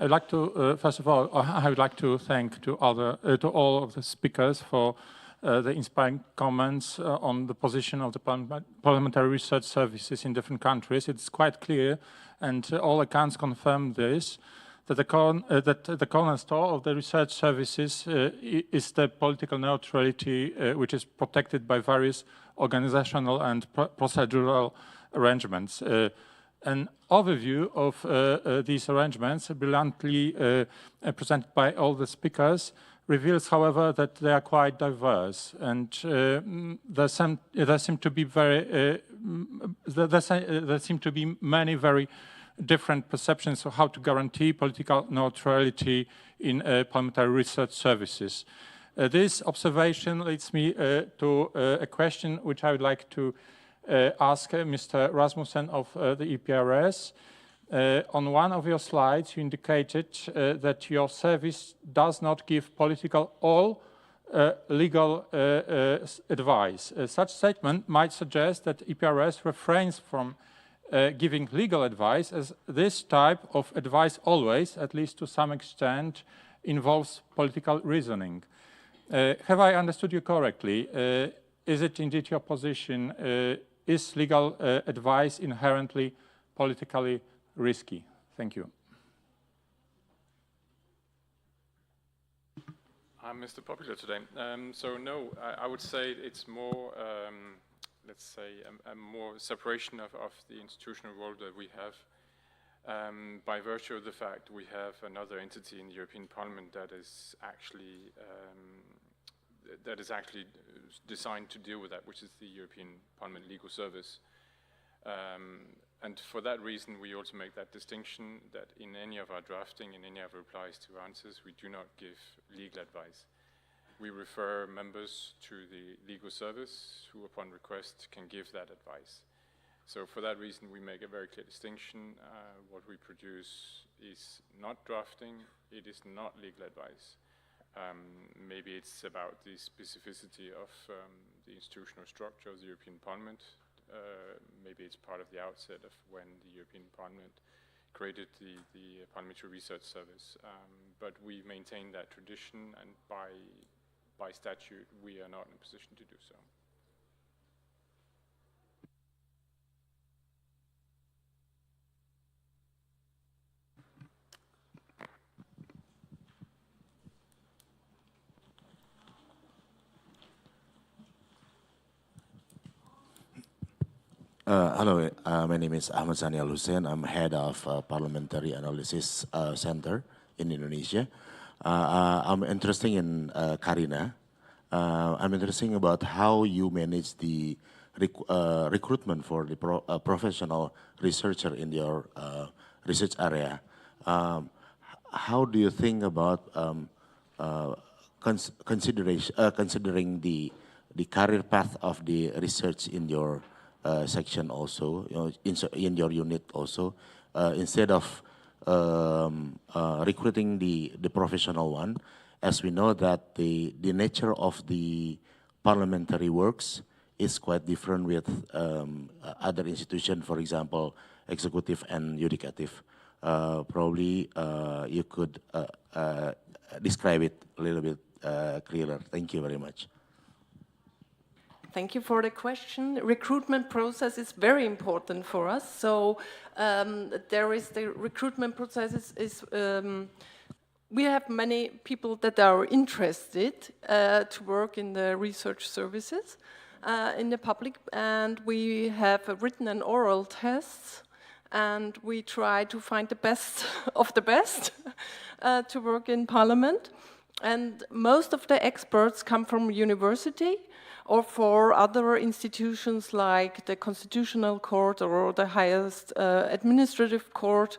I'd like to, first of all, I would like to thank to all of the speakers for the inspiring comments on the position of the Parliamentary Research Services in different countries. It's quite clear, and all accounts confirm this, that the cornerstone of the research services is the political neutrality, which is protected by various organizational and procedural arrangements. An overview of these arrangements, bluntly presented by all the speakers, reveals, however, that they are quite diverse, and there seem to be many very different perceptions of how to guarantee political neutrality in parliamentary research services. This observation leads me to a question which I would like to ask Mr. Rasmussen of the EPRS. On one of your slides, you indicated that your service does not give political or legal advice. Such statement might suggest that EPRS refrains from giving legal advice, as this type of advice always, at least to some extent, involves political reasoning. Have I understood you correctly? Is it indeed your position? Is legal advice inherently politically risky? Thank you. I'm Mr. Popular today. So no, I would say it's more, let's say, a more separation of the institutional role that we have by virtue of the fact we have another entity in the European Parliament that is actually designed to deal with that, which is the European Parliament Legal Service. And for that reason, we also make that distinction that in any of our drafting, in any of our replies to answers, we do not give legal advice. We refer members to the legal service, who upon request can give that advice. So for that reason, we make a very clear distinction. What we produce is not drafting, it is not legal advice. Maybe it's about the specificity of the institutional structure of the European Parliament. Maybe it's part of the outset of when the European Parliament created the Parliamentary Research Service. But we maintain that tradition, and by statute, we are not in a position to do so. Hello, my name is Ahmad Sani Al Hussein. I'm head of Parliamentary Analysis Center in Indonesia. I'm interested in Karina. I'm interested about how you manage the recruitment for the professional researcher in your research area. How do you think about considering the career path of the research in your section also, in your unit also, instead of recruiting the professional one, as we know that the nature of the parliamentary works is quite different with other institutions, for example, executive and judicative. Probably you could describe it a little bit clearer. Thank you very much. Thank you for the question. Recruitment process is very important for us. So there is the recruitment process we have many people that are interested to work in the research services in the public, and we have written and oral tests, and we try to find the best of the best to work in Parliament. And most of the experts come from university or for other institutions like the Constitutional Court or the highest administrative court.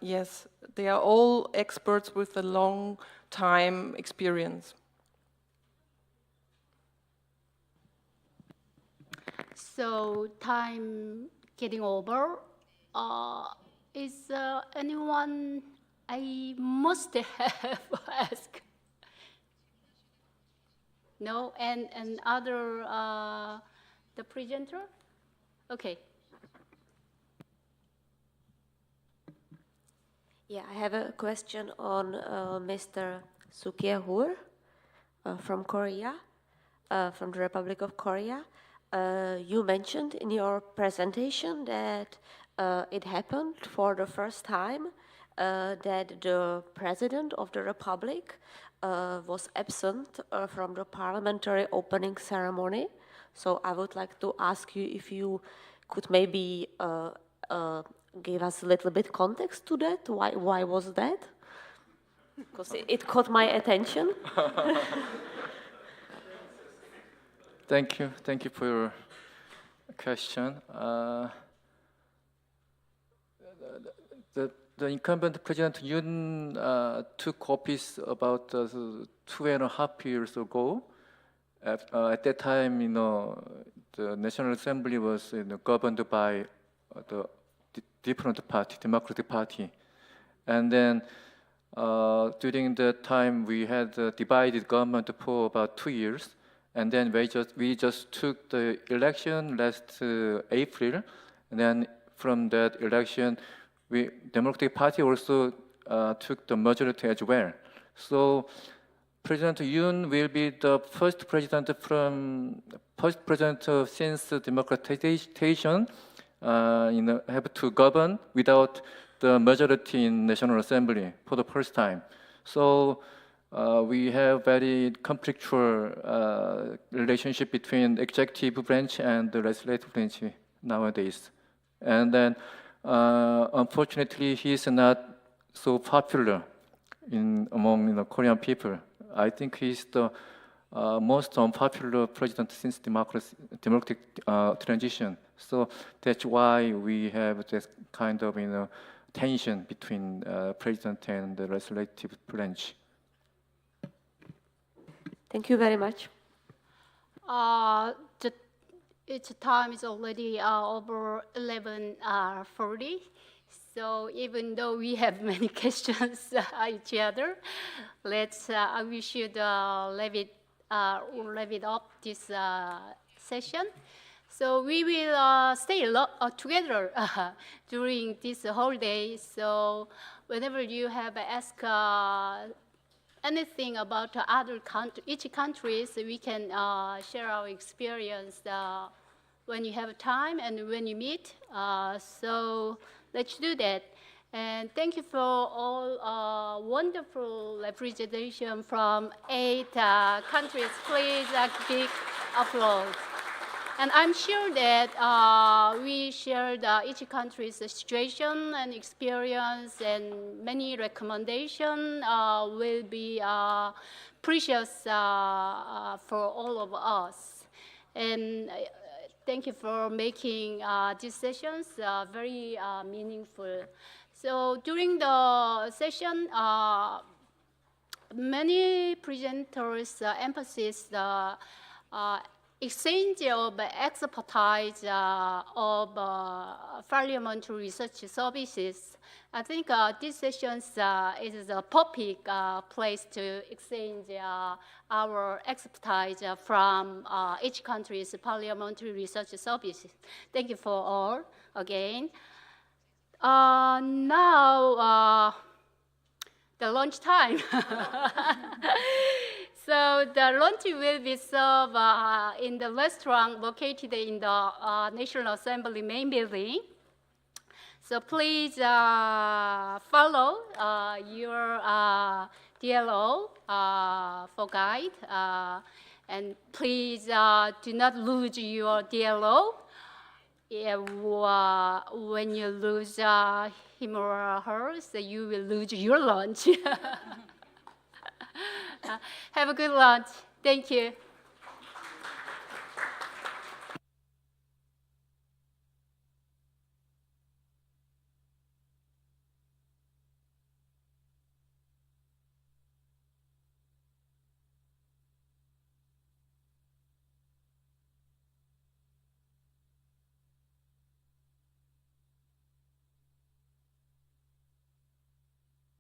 Yes, they are all experts with a long time experience. So time getting over. Is anyone I must have asked? No, and other the presenter. Okay. Yeah, I have a question on Mr. Sukye-hur from Korea, from the Republic of Korea. You mentioned in your presentation that it happened for the first time that the President of the Republic was absent from the parliamentary opening ceremony. So I would like to ask you if you could maybe give us a little bit context to that. Why was that? Because it caught my attention. Thank you for your question. The incumbent President Yoon took office about 2.5 years ago. At that time, the National Assembly was governed by the different party, Democratic Party, and then during that time we had a divided government for about 2 years, and then we just took the election last April, and then from that election, Democratic Party also took the majority as well. So President Yoon will be the first president since democratization have to govern without the majority in National Assembly for the first time. So we have very conflictual relationship between executive branch and the legislative branch nowadays. And then unfortunately, he is not so popular among Korean people. I think he's the most unpopular president since democratic transition. So that's why we have this kind of tension between president and the legislative branch. Thank you very much. Its time is already over 11:40. So even though we have many questions each other, we should wrap it up this session. So we will stay together during this whole day. So whenever you have asked anything about each country, so we can share our experience when you have time and when you meet. So let's do that. And thank you for all wonderful representation from 8 countries. Please big applause. And I'm sure that we shared each country's situation and experience, and many recommendations will be precious for all of us. And thank you for making these sessions very meaningful. So during the session, many presenters emphasize the exchange of expertise of Parliamentary Research Services. I think this session is a perfect place to exchange our expertise from each country's Parliamentary Research Services. Thank you for all again. Now, the lunch time. So the lunch will be served in the restaurant located in the National Assembly main building. So please follow your DLO for guide, and please do not lose your DLO. When you lose him or her, so you will lose your lunch. Have a good lunch. Thank you.